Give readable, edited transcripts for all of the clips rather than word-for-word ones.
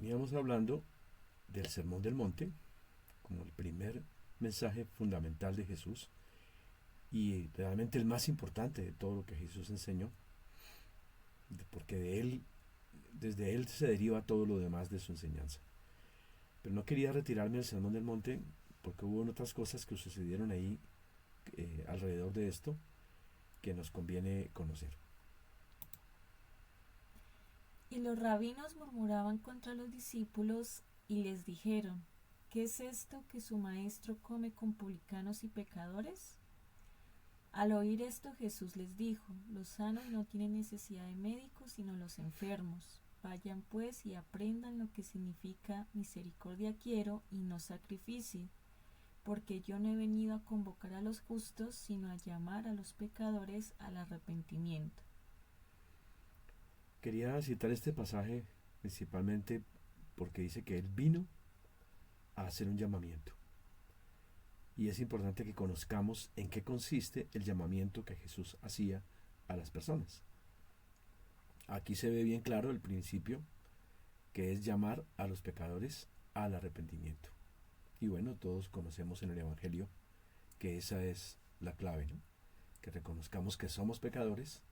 Veníamos hablando del Sermón del Monte como el primer mensaje fundamental de Jesús y realmente el más importante de todo lo que Jesús enseñó, porque desde él se deriva todo lo demás de su enseñanza. Pero no quería retirarme del Sermón del Monte porque hubo otras cosas que sucedieron ahí alrededor de esto que nos conviene conocer. Y los rabinos murmuraban contra los discípulos y les dijeron: ¿Qué es esto que su maestro come con publicanos y pecadores? Al oír esto, Jesús les dijo: Los sanos no tienen necesidad de médicos, sino los enfermos. Vayan pues y aprendan lo que significa misericordia quiero y no sacrificio, porque yo no he venido a convocar a los justos, sino a llamar a los pecadores al arrepentimiento. Quería citar este pasaje principalmente porque dice que Él vino a hacer un llamamiento. Y es importante que conozcamos en qué consiste el llamamiento que Jesús hacía a las personas. Aquí se ve bien claro el principio, que es llamar a los pecadores al arrepentimiento. Y bueno, todos conocemos en el Evangelio que esa es la clave, ¿no? Que reconozcamos que somos pecadores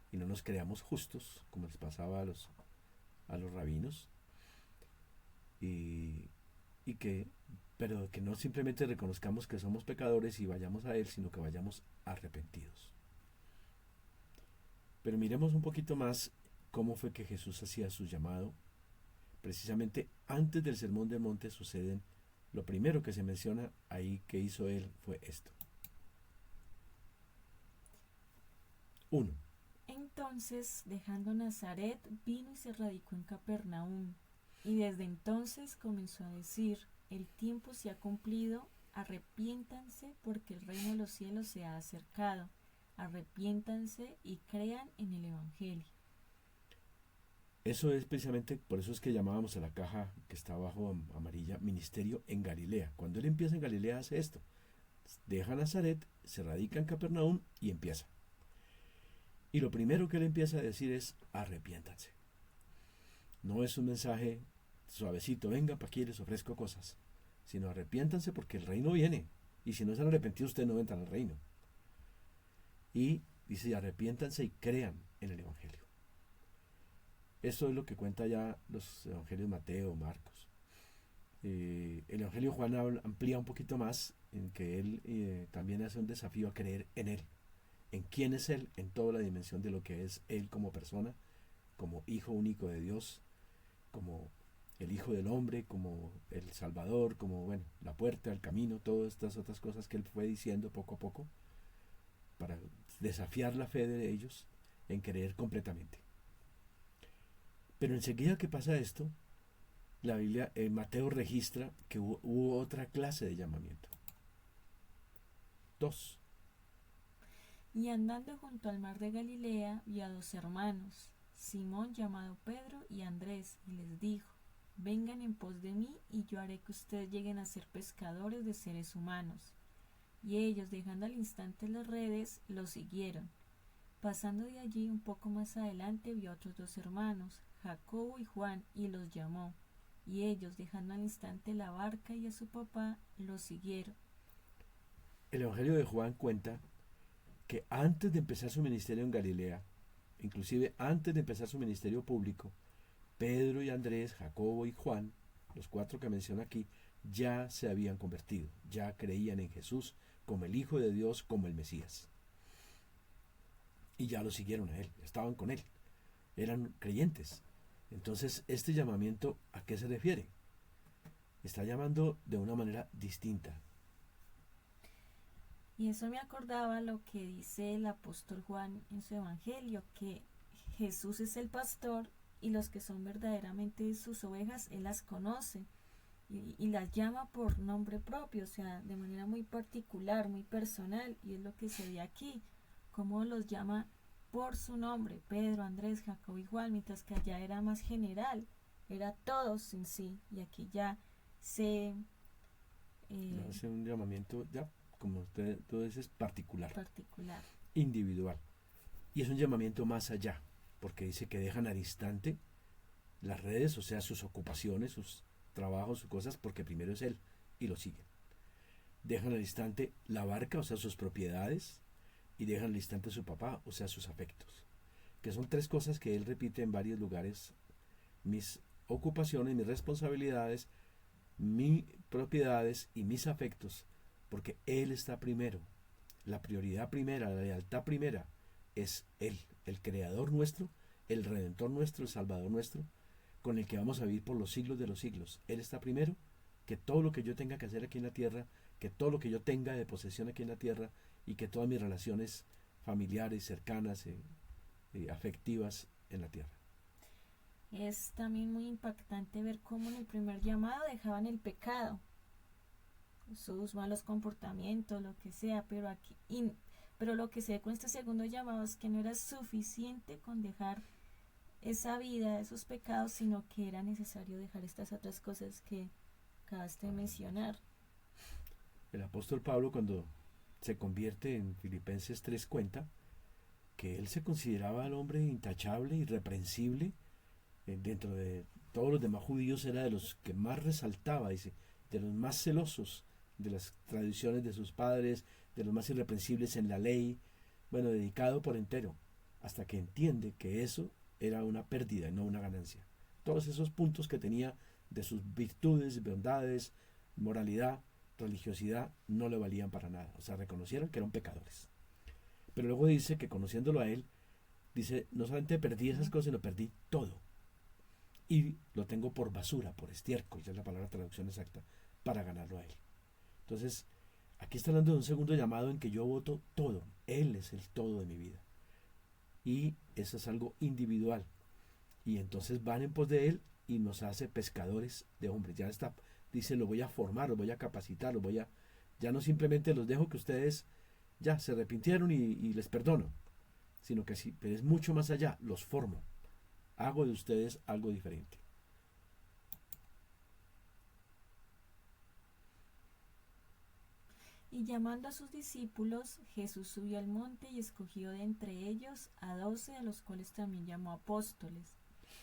y no nos creamos justos, como les pasaba a los rabinos, pero que no simplemente reconozcamos que somos pecadores y vayamos a Él, sino que vayamos arrepentidos. Pero miremos un poquito más cómo fue que Jesús hacía su llamado. Precisamente antes del Sermón del Monte lo primero que se menciona ahí que hizo Él fue esto. 1. Entonces, dejando Nazaret, vino y se radicó en Capernaum. Y desde entonces comenzó a decir: el tiempo se ha cumplido, arrepiéntanse porque el reino de los cielos se ha acercado. Arrepiéntanse y crean en el Evangelio. Eso es precisamente, por eso es que llamábamos a la caja que está abajo amarilla, ministerio en Galilea. Cuando Él empieza en Galilea hace esto. Deja Nazaret, se radica en Capernaum y empieza. Y lo primero que Él empieza a decir es: arrepiéntanse. No es un mensaje suavecito, venga, para aquí les ofrezco cosas, sino arrepiéntanse porque el reino viene. Y si no se han arrepentido, ustedes no entran al reino. Y dice: arrepiéntanse y crean en el Evangelio. Esto es lo que cuenta ya los evangelios Mateo, Marcos. El evangelio Juan amplía un poquito más en que él también hace un desafío a creer en Él, en quién es Él, en toda la dimensión de lo que es Él como persona, como Hijo único de Dios, como el Hijo del Hombre, como el Salvador, como bueno, la puerta, el camino, todas estas otras cosas que Él fue diciendo poco a poco para desafiar la fe de ellos en creer completamente. Pero enseguida que pasa esto, la Biblia, Mateo registra que hubo otra clase de llamamiento. 2. Y andando junto al mar de Galilea, vio a dos hermanos, Simón llamado Pedro y Andrés, y les dijo: vengan en pos de mí, y yo haré que ustedes lleguen a ser pescadores de seres humanos. Y ellos, dejando al instante las redes, los siguieron. Pasando de allí un poco más adelante, vio a otros dos hermanos, Jacobo y Juan, y los llamó. Y ellos, dejando al instante la barca y a su papá, los siguieron. El Evangelio de Juan cuenta que antes de empezar su ministerio en Galilea, inclusive antes de empezar su ministerio público, Pedro y Andrés, Jacobo y Juan, los cuatro que menciona aquí, ya se habían convertido, ya creían en Jesús como el Hijo de Dios, como el Mesías. Y ya lo siguieron a Él, estaban con Él, eran creyentes. Entonces, este llamamiento, ¿a qué se refiere? Está llamando de una manera distinta. Y eso me acordaba lo que dice el apóstol Juan en su evangelio, que Jesús es el pastor y los que son verdaderamente sus ovejas, Él las conoce y las llama por nombre propio, o sea, de manera muy particular, muy personal, y es lo que se ve aquí, cómo los llama por su nombre: Pedro, Andrés, Jacobo y Juan, mientras que allá era más general, era todos en sí, y aquí ya se Hace un llamamiento ya, como tú dices, particular, particular. individual. Y es un llamamiento más allá, porque dice que dejan al instante las redes, o sea, sus ocupaciones, sus trabajos, sus cosas, porque primero es él y lo siguen. Dejan al instante la barca, o sea, sus propiedades, y dejan al instante su papá, o sea, sus afectos, que son tres cosas que él repite en varios lugares: mis ocupaciones, mis responsabilidades, mis propiedades y mis afectos, porque él está primero. La prioridad primera, la lealtad primera es él, el creador nuestro, el redentor nuestro, el salvador nuestro, con el que vamos a vivir por los siglos de los siglos. Él está primero, que todo lo que yo tenga que hacer aquí en la tierra, que todo lo que yo tenga de posesión aquí en la tierra, y que todas mis relaciones familiares, cercanas, afectivas en la tierra. Es también muy impactante ver cómo en el primer llamado dejaban el pecado, sus malos comportamientos, lo que sea, pero lo que se ve con este segundo llamado es que no era suficiente con dejar esa vida, esos pecados, sino que era necesario dejar estas otras cosas que acabaste de mencionar. El apóstol Pablo, cuando se convierte en Filipenses 3, cuenta que él se consideraba el hombre intachable, irreprensible, dentro de todos los demás judíos era de los que más resaltaba, dice, de los más celosos de las tradiciones de sus padres, de los más irreprensibles en la ley, bueno, dedicado por entero, hasta que entiende que eso era una pérdida y no una ganancia. Todos esos puntos que tenía de sus virtudes, bondades, moralidad, religiosidad, no le valían para nada. O sea, reconocieron que eran pecadores. Pero luego dice que conociéndolo a él, dice, no solamente perdí esas cosas, sino perdí todo. Y lo tengo por basura, por estiércol, esa es la palabra traducción exacta, para ganarlo a él. Entonces, aquí está hablando de un segundo llamado en que yo voto todo. Él es el todo de mi vida. Y eso es algo individual. Y entonces van en pos de él y nos hace pescadores de hombres. Ya está, dice, lo voy a formar, lo voy a capacitar, ya no simplemente los dejo que ustedes ya se arrepintieron y les perdono, sino que sí, pero es mucho más allá, los formo. Hago de ustedes algo diferente. Y llamando a sus discípulos, Jesús subió al monte y escogió de entre ellos a 12, a los cuales también llamó apóstoles.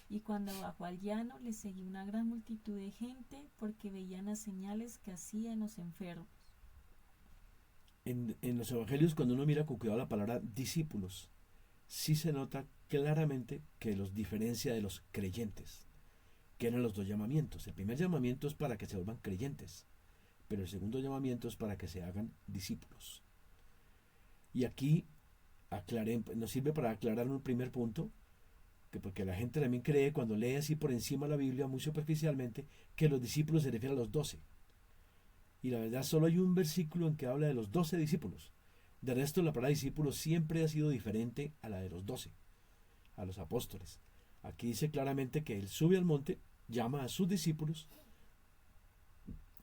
Y cuando bajó al llano, le seguía una gran multitud de gente, porque veían las señales que hacían los enfermos. En los evangelios, cuando uno mira con cuidado la palabra discípulos, sí se nota claramente que los diferencia de los creyentes, que eran los dos llamamientos. El primer llamamiento es para que se vuelvan creyentes, pero el segundo llamamiento es para que se hagan discípulos. Y aquí nos sirve para aclarar un primer punto, que porque la gente también cree, cuando lee así por encima la Biblia muy superficialmente, que los discípulos se refieren a los 12. Y la verdad, solo hay un versículo en que habla de los 12 discípulos. De resto, la palabra discípulo siempre ha sido diferente a la de los 12, a los apóstoles. Aquí dice claramente que él sube al monte, llama a sus discípulos,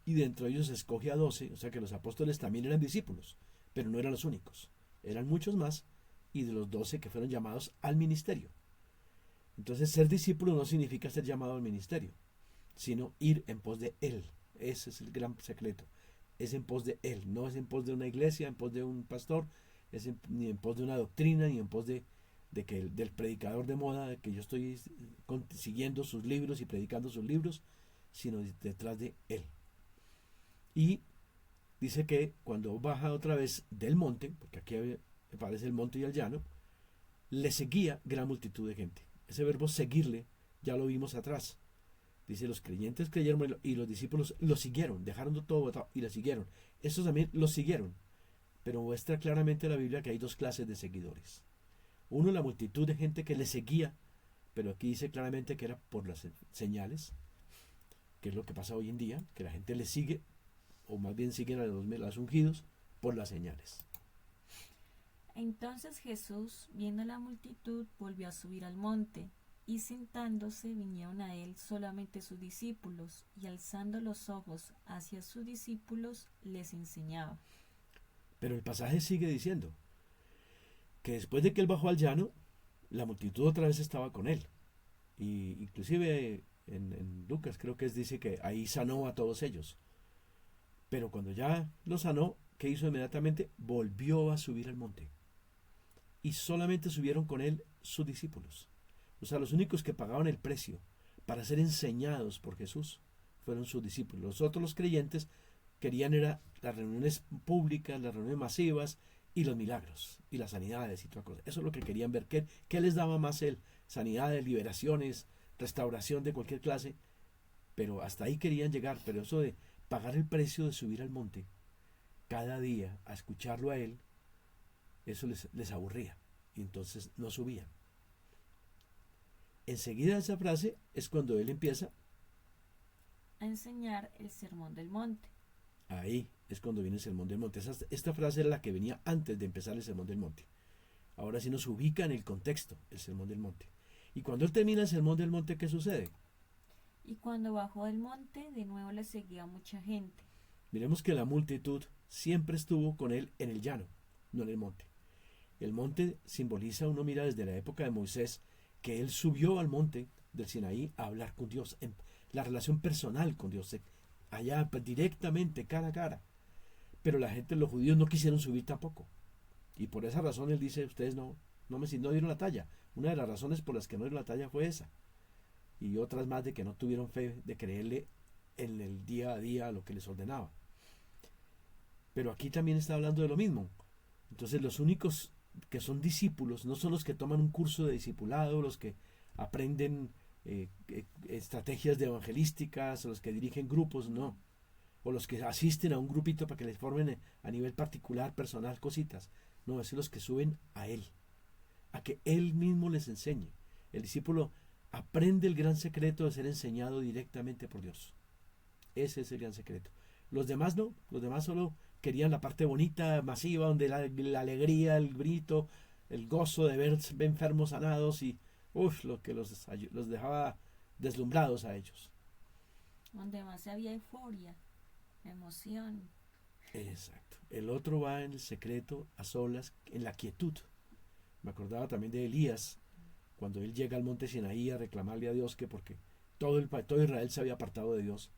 y dentro de ellos escoge a 12, o sea que los apóstoles también eran discípulos, pero no eran los únicos. Eran muchos más, y de los 12 que fueron llamados al ministerio. Entonces, ser discípulo no significa ser llamado al ministerio, sino ir en pos de él. Ese es el gran secreto. Es en pos de él, no es en pos de una iglesia, en pos de un pastor, ni en pos de una doctrina, ni en pos del predicador de moda, que yo estoy siguiendo sus libros y predicando sus libros, sino detrás de él. Y dice que cuando baja otra vez del monte, porque aquí aparece el monte y el llano, le seguía gran multitud de gente. Ese verbo seguirle ya lo vimos atrás. Dice, los creyentes creyeron y los discípulos lo siguieron, dejaron todo y lo siguieron. Estos también lo siguieron, pero muestra claramente la Biblia que hay dos clases de seguidores. Uno, la multitud de gente que le seguía, pero aquí dice claramente que era por las señales, que es lo que pasa hoy en día, que la gente le sigue, o más bien siguen a los ungidos, por las señales. Entonces Jesús, viendo la multitud, volvió a subir al monte, y sentándose vinieron a él solamente sus discípulos, y alzando los ojos hacia sus discípulos, les enseñaba. Pero el pasaje sigue diciendo que después de que él bajó al llano, la multitud otra vez estaba con él. Y inclusive en Lucas creo que dice que ahí sanó a todos ellos. Pero cuando ya lo sanó, ¿qué hizo inmediatamente? Volvió a subir al monte. Y solamente subieron con él sus discípulos. O sea, los únicos que pagaban el precio para ser enseñados por Jesús. Fueron sus discípulos. Los otros, los creyentes, querían era las reuniones públicas, las reuniones masivas y los milagros y las sanidades y toda cosa. Eso es lo que querían ver. ¿Qué les daba más él? Sanidades, liberaciones, restauración de cualquier clase. Pero hasta ahí querían llegar. Pero eso de pagar el precio de subir al monte cada día a escucharlo a él, eso les aburría. Y entonces no subían. Enseguida de esa frase es cuando él empieza a enseñar el sermón del monte. Ahí es cuando viene el sermón del monte. Esta frase era la que venía antes de empezar el sermón del monte. Ahora sí nos ubica en el contexto el sermón del monte. Y cuando él termina el sermón del monte, ¿qué sucede? Y cuando bajó del monte, de nuevo le seguía mucha gente. Miremos que la multitud siempre estuvo con él en el llano, no en el monte. El monte simboliza, uno mira desde la época de Moisés, que él subió al monte del Sinaí a hablar con Dios, en la relación personal con Dios, allá pues, directamente, cara a cara. Pero la gente, los judíos, no quisieron subir tampoco. Y por esa razón él dice, ustedes no dieron la talla. Una de las razones por las que no dieron la talla fue esa. Y otras más de que no tuvieron fe de creerle en el día a día lo que les ordenaba. Pero aquí también está hablando de lo mismo. Entonces los únicos que son discípulos no son los que toman un curso de discipulado, los que aprenden estrategias de evangelísticas, o los que dirigen grupos, no. O los que asisten a un grupito para que les formen a nivel particular, personal, cositas. No, es los que suben a él, a que él mismo les enseñe. El discípulo aprende el gran secreto de ser enseñado directamente por Dios. Ese es el gran secreto. Los demás no, los demás solo querían la parte bonita, masiva, donde la alegría, el grito, el gozo de ver enfermos sanados y lo que los dejaba deslumbrados a ellos. Donde más había euforia, emoción. Exacto. El otro va en el secreto, a solas, en la quietud. Me acordaba también de Elías, cuando él llega al monte Sinaí a reclamarle a Dios que porque todo Israel se había apartado de Dios.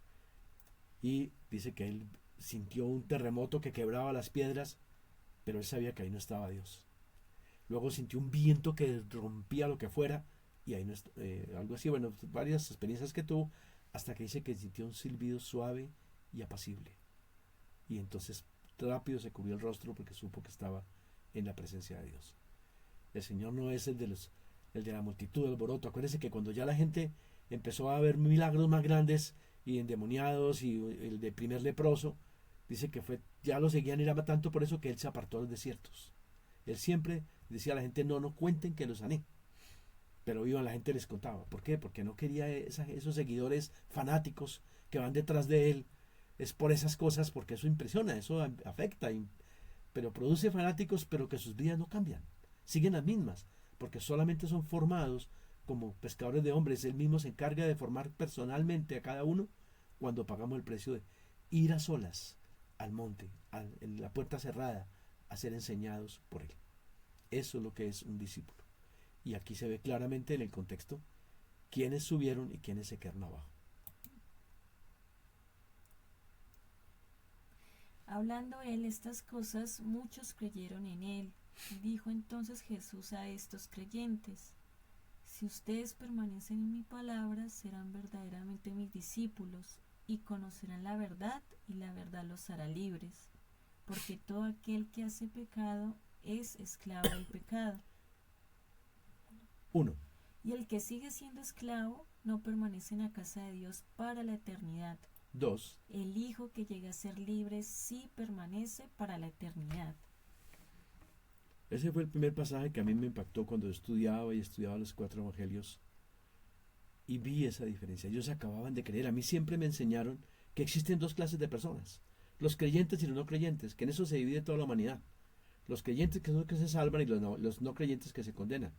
Y dice que él sintió un terremoto que quebraba las piedras, pero él sabía que ahí no estaba Dios. Luego sintió un viento que rompía lo que fuera, y ahí no algo así, bueno, varias experiencias que tuvo, hasta que dice que sintió un silbido suave y apacible. Y entonces rápido se cubrió el rostro porque supo que estaba en la presencia de Dios. El Señor no es el de la multitud, del alboroto. Acuérdense que cuando ya la gente empezó a ver milagros más grandes y endemoniados y el de primer leproso, dice que ya lo seguían y era tanto por eso que él se apartó a los desiertos. Él siempre decía a la gente, no cuenten que lo sané. Pero la gente les contaba. ¿Por qué? Porque no quería esos seguidores fanáticos que van detrás de él. Es por esas cosas, porque eso impresiona, eso afecta, pero produce fanáticos, pero que sus vidas no cambian. Siguen las mismas, porque solamente son formados como pescadores de hombres. Él mismo se encarga de formar personalmente a cada uno cuando pagamos el precio de ir a solas al monte, en la puerta cerrada, a ser enseñados por él. Eso es lo que es un discípulo. Y aquí se ve claramente en el contexto quiénes subieron y quiénes se quedaron abajo. Hablando él estas cosas, muchos creyeron en él. Dijo entonces Jesús a estos creyentes: si ustedes permanecen en mi palabra, serán verdaderamente mis discípulos, y conocerán la verdad, y la verdad los hará libres. Porque todo aquel que hace pecado es esclavo del pecado. 1. Y el que sigue siendo esclavo no permanece en la casa de Dios para la eternidad. 2. El Hijo que llega a ser libre sí permanece para la eternidad. Ese fue el primer pasaje que a mí me impactó cuando estudiaba los 4 evangelios y vi esa diferencia. Ellos acababan de creer. A mí siempre me enseñaron que existen 2 clases de personas: los creyentes y los no creyentes, que en eso se divide toda la humanidad. Los creyentes que son los que se salvan y los no creyentes que se condenan.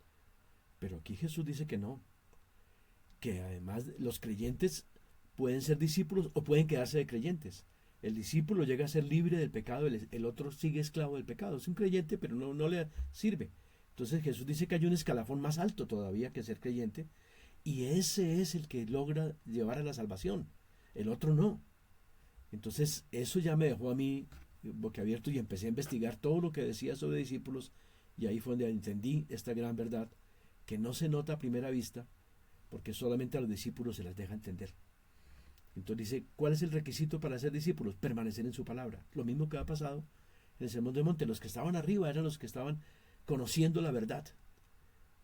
Pero aquí Jesús dice que no, que además los creyentes pueden ser discípulos o pueden quedarse de creyentes. El discípulo llega a ser libre del pecado, el otro sigue esclavo del pecado. Es un creyente, pero no le sirve. Entonces Jesús dice que hay un escalafón más alto todavía que ser creyente, y ese es el que logra llevar a la salvación. El otro no. Entonces eso ya me dejó a mí boquiabierto y empecé a investigar todo lo que decía sobre discípulos, y ahí fue donde entendí esta gran verdad que no se nota a primera vista, porque solamente a los discípulos se les deja entender. Entonces dice, ¿cuál es el requisito para ser discípulos? Permanecer en su palabra. Lo mismo que ha pasado en el Sermón del Monte. Los que estaban arriba eran los que estaban conociendo la verdad.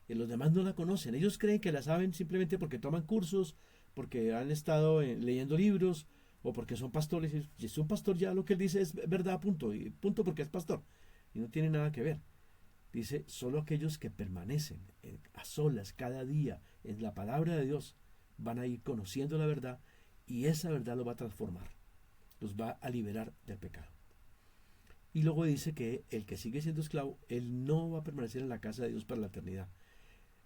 Y los demás no la conocen. Ellos creen que la saben simplemente porque toman cursos, porque han estado leyendo libros, o porque son pastores. Y es un pastor, ya lo que él dice es verdad, punto. Y punto porque es pastor. Y no tiene nada que ver. Dice, solo aquellos que permanecen a solas cada día en la palabra de Dios van a ir conociendo la verdad, y esa verdad los va a transformar, los va a liberar del pecado. Y luego dice que el que sigue siendo esclavo, él no va a permanecer en la casa de Dios para la eternidad.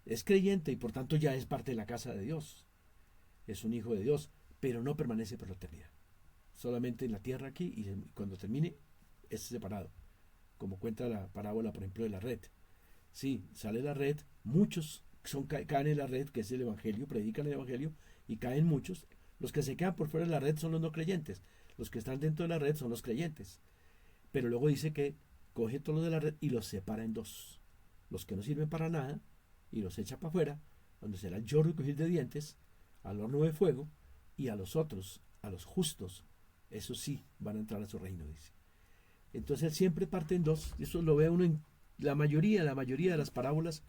Es creyente y por tanto ya es parte de la casa de Dios. Es un hijo de Dios, pero no permanece por la eternidad. Solamente en la tierra aquí, y cuando termine es separado. Como cuenta la parábola, por ejemplo, de la red. Sí, sale la red, muchos caen en la red, que es el Evangelio, predican el Evangelio, y caen muchos. Los que se quedan por fuera de la red son los no creyentes. Los que están dentro de la red son los creyentes. Pero luego dice que coge todos los de la red y los separa en dos. Los que no sirven para nada, y los echa para afuera, donde será el lloro y crujir de dientes, al horno de fuego, y a los otros, a los justos, esos sí van a entrar a su reino, dice. Entonces él siempre parte en dos. Eso lo ve uno en la mayoría de las parábolas,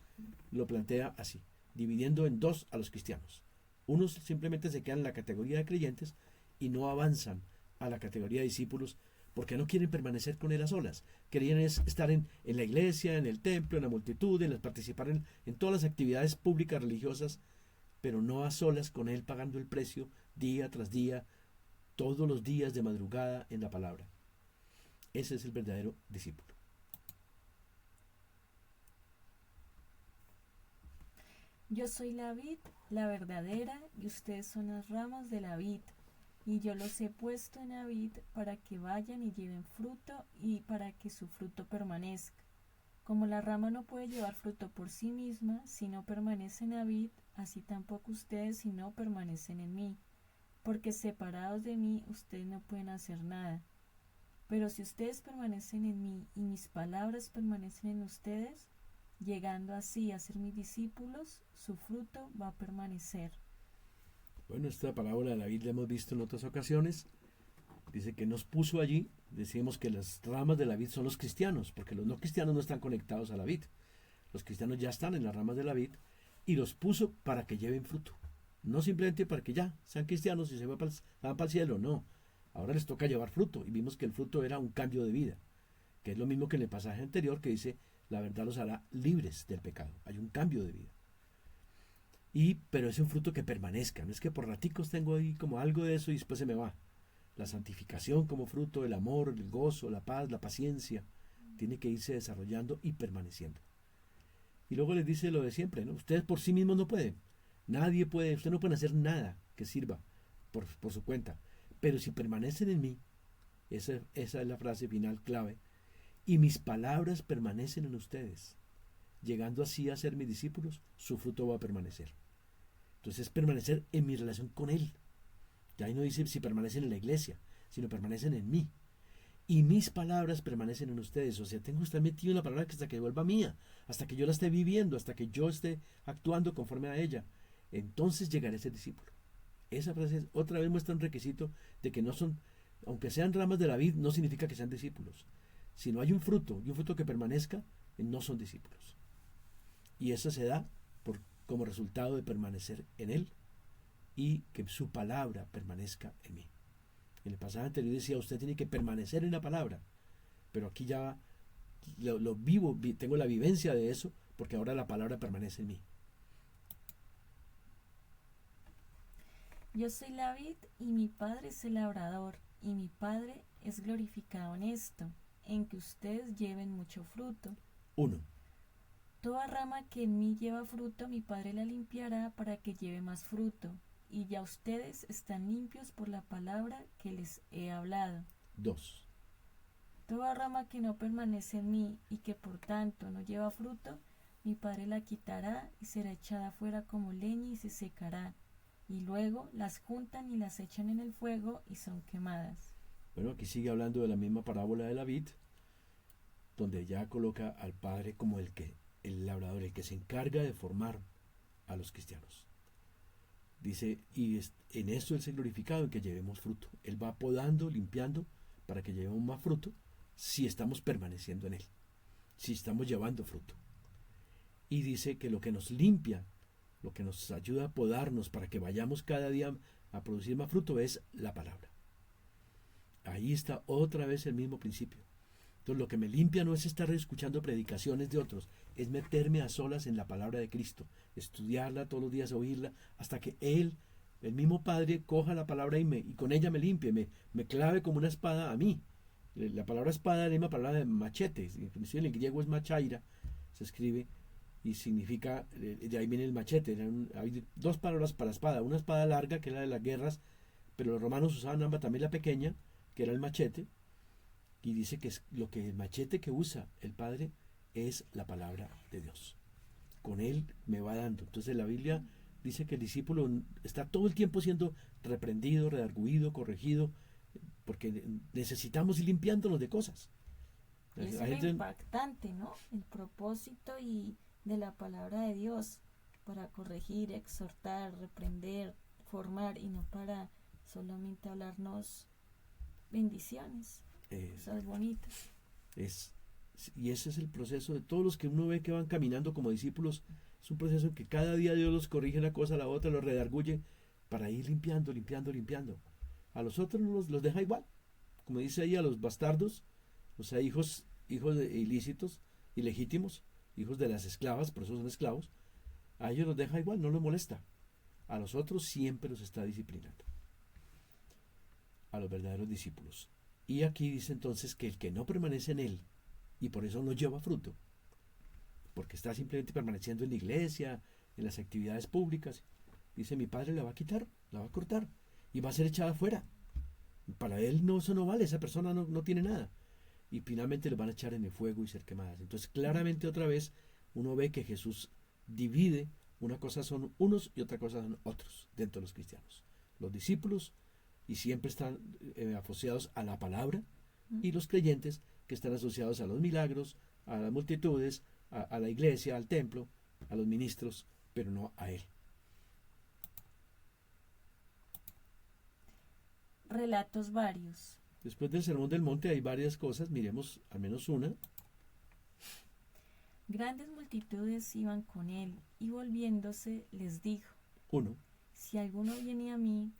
lo plantea así, dividiendo en dos a los cristianos. Unos simplemente se quedan en la categoría de creyentes y no avanzan a la categoría de discípulos porque no quieren permanecer con él a solas. Querían estar en la iglesia, en el templo, en la multitud, participar en todas las actividades públicas religiosas, pero no a solas con él, pagando el precio día tras día, todos los días de madrugada en la palabra. Ese es el verdadero discípulo. Yo soy la vid, la verdadera, y ustedes son las ramas de la vid. Y yo los he puesto en la vid para que vayan y lleven fruto, y para que su fruto permanezca. Como la rama no puede llevar fruto por sí misma si no permanece en la vid, así tampoco ustedes si no permanecen en mí. Porque separados de mí, ustedes no pueden hacer nada. Pero si ustedes permanecen en mí y mis palabras permanecen en ustedes, llegando así a ser mis discípulos, su fruto va a permanecer. Bueno, esta parábola de la vid la hemos visto en otras ocasiones. Dice que nos puso allí. Decimos que las ramas de la vid son los cristianos, porque los no cristianos no están conectados a la vid. Los cristianos ya están en las ramas de la vid y los puso para que lleven fruto. No simplemente para que ya sean cristianos y se van para el cielo, no. Ahora les toca llevar fruto, y vimos que el fruto era un cambio de vida, que es lo mismo que en el pasaje anterior que dice, la verdad los hará libres del pecado. Hay un cambio de vida. Pero es un fruto que permanezca, no es que por raticos tengo ahí como algo de eso y después se me va. La santificación como fruto, el amor, el gozo, la paz, la paciencia, tiene que irse desarrollando y permaneciendo. Y luego les dice lo de siempre, ¿no? Ustedes por sí mismos no pueden. Nadie puede, ustedes no pueden hacer nada que sirva por su cuenta. Pero si permanecen en mí, esa es la frase final clave, y mis palabras permanecen en ustedes, llegando así a ser mis discípulos, su fruto va a permanecer. Entonces es permanecer en mi relación con Él. Ya ahí no dice si permanecen en la iglesia, sino permanecen en mí. Y mis palabras permanecen en ustedes. O sea, tengo que estar metido en la palabra hasta que vuelva mía, hasta que yo la esté viviendo, hasta que yo esté actuando conforme a ella. Entonces llegaré a ser discípulo. Esa frase otra vez muestra un requisito de que no son, aunque sean ramas de la vid, no significa que sean discípulos. Si no hay un fruto y un fruto que permanezca, no son discípulos. Y eso se da como resultado de permanecer en Él y que su palabra permanezca en mí. En el pasaje anterior decía, usted tiene que permanecer en la palabra, pero aquí ya lo vivo, tengo la vivencia de eso, porque ahora la palabra permanece en mí. Yo soy la vid y mi Padre es el labrador, y mi Padre es glorificado en esto, en que ustedes lleven mucho fruto. 1. Toda rama que en mí lleva fruto, mi Padre la limpiará para que lleve más fruto, y ya ustedes están limpios por la palabra que les he hablado. 2. Toda rama que no permanece en mí y que por tanto no lleva fruto, mi Padre la quitará y será echada fuera como leña y se secará. Y luego las juntan y las echan en el fuego y son quemadas. Bueno, aquí sigue hablando de la misma parábola de la vid, donde ya coloca al Padre como el labrador, el que se encarga de formar a los cristianos. Dice, y en esto Él se ha glorificado, en que llevemos fruto. Él va podando, limpiando, para que llevemos más fruto, si estamos permaneciendo en Él, si estamos llevando fruto. Y dice que lo que nos limpia, lo que nos ayuda a podarnos para que vayamos cada día a producir más fruto es la palabra. Ahí está otra vez el mismo principio. Entonces lo que me limpia no es estar escuchando predicaciones de otros, es meterme a solas en la palabra de Cristo, estudiarla todos los días, oírla, hasta que Él, el mismo Padre, coja la palabra y con ella me limpie, me clave como una espada a mí. La palabra espada es la misma palabra de machete, inclusive en el griego es machaira, se escribe, y significa, de ahí viene el machete. Hay dos palabras para espada, una espada larga, que era de las guerras, pero los romanos usaban ambas, también la pequeña, que era el machete, y dice que lo que el machete que usa el Padre es la palabra de Dios. Con Él me va dando. Entonces la Biblia dice que el discípulo está todo el tiempo siendo reprendido, redarguido, corregido, porque necesitamos ir limpiándonos de cosas. Es lo impactante, ¿no? El propósito y de la palabra de Dios para corregir, exhortar, reprender, formar, y no para solamente hablarnos bendiciones, cosas bonitas. Y ese es el proceso de todos los que uno ve que van caminando como discípulos. Es un proceso en que cada día Dios los corrige una cosa a la otra, los redarguye para ir limpiando, limpiando, limpiando. A los otros los deja igual. Como dice ahí, a los bastardos, o sea, hijos ilícitos, ilegítimos, hijos de las esclavas, por eso son esclavos, a ellos los deja igual, no los molesta. A los otros siempre los está disciplinando. A los verdaderos discípulos. Y aquí dice entonces que el que no permanece en Él, y por eso no lleva fruto, porque está simplemente permaneciendo en la iglesia, en las actividades públicas, dice, mi Padre la va a quitar, la va a cortar, y va a ser echada afuera. Para Él no, eso no vale, esa persona no tiene nada. Y finalmente le van a echar en el fuego y ser quemadas. Entonces claramente otra vez uno ve que Jesús divide, una cosa son unos y otra cosa son otros dentro de los cristianos. Los discípulos, y siempre están asociados a la palabra, y los creyentes, que están asociados a los milagros, a las multitudes, a la iglesia, al templo, a los ministros, pero no a Él. Relatos varios. Después del Sermón del Monte hay varias cosas, miremos al menos una. Grandes multitudes iban con él, y volviéndose les dijo: 1. Si alguno viene a mí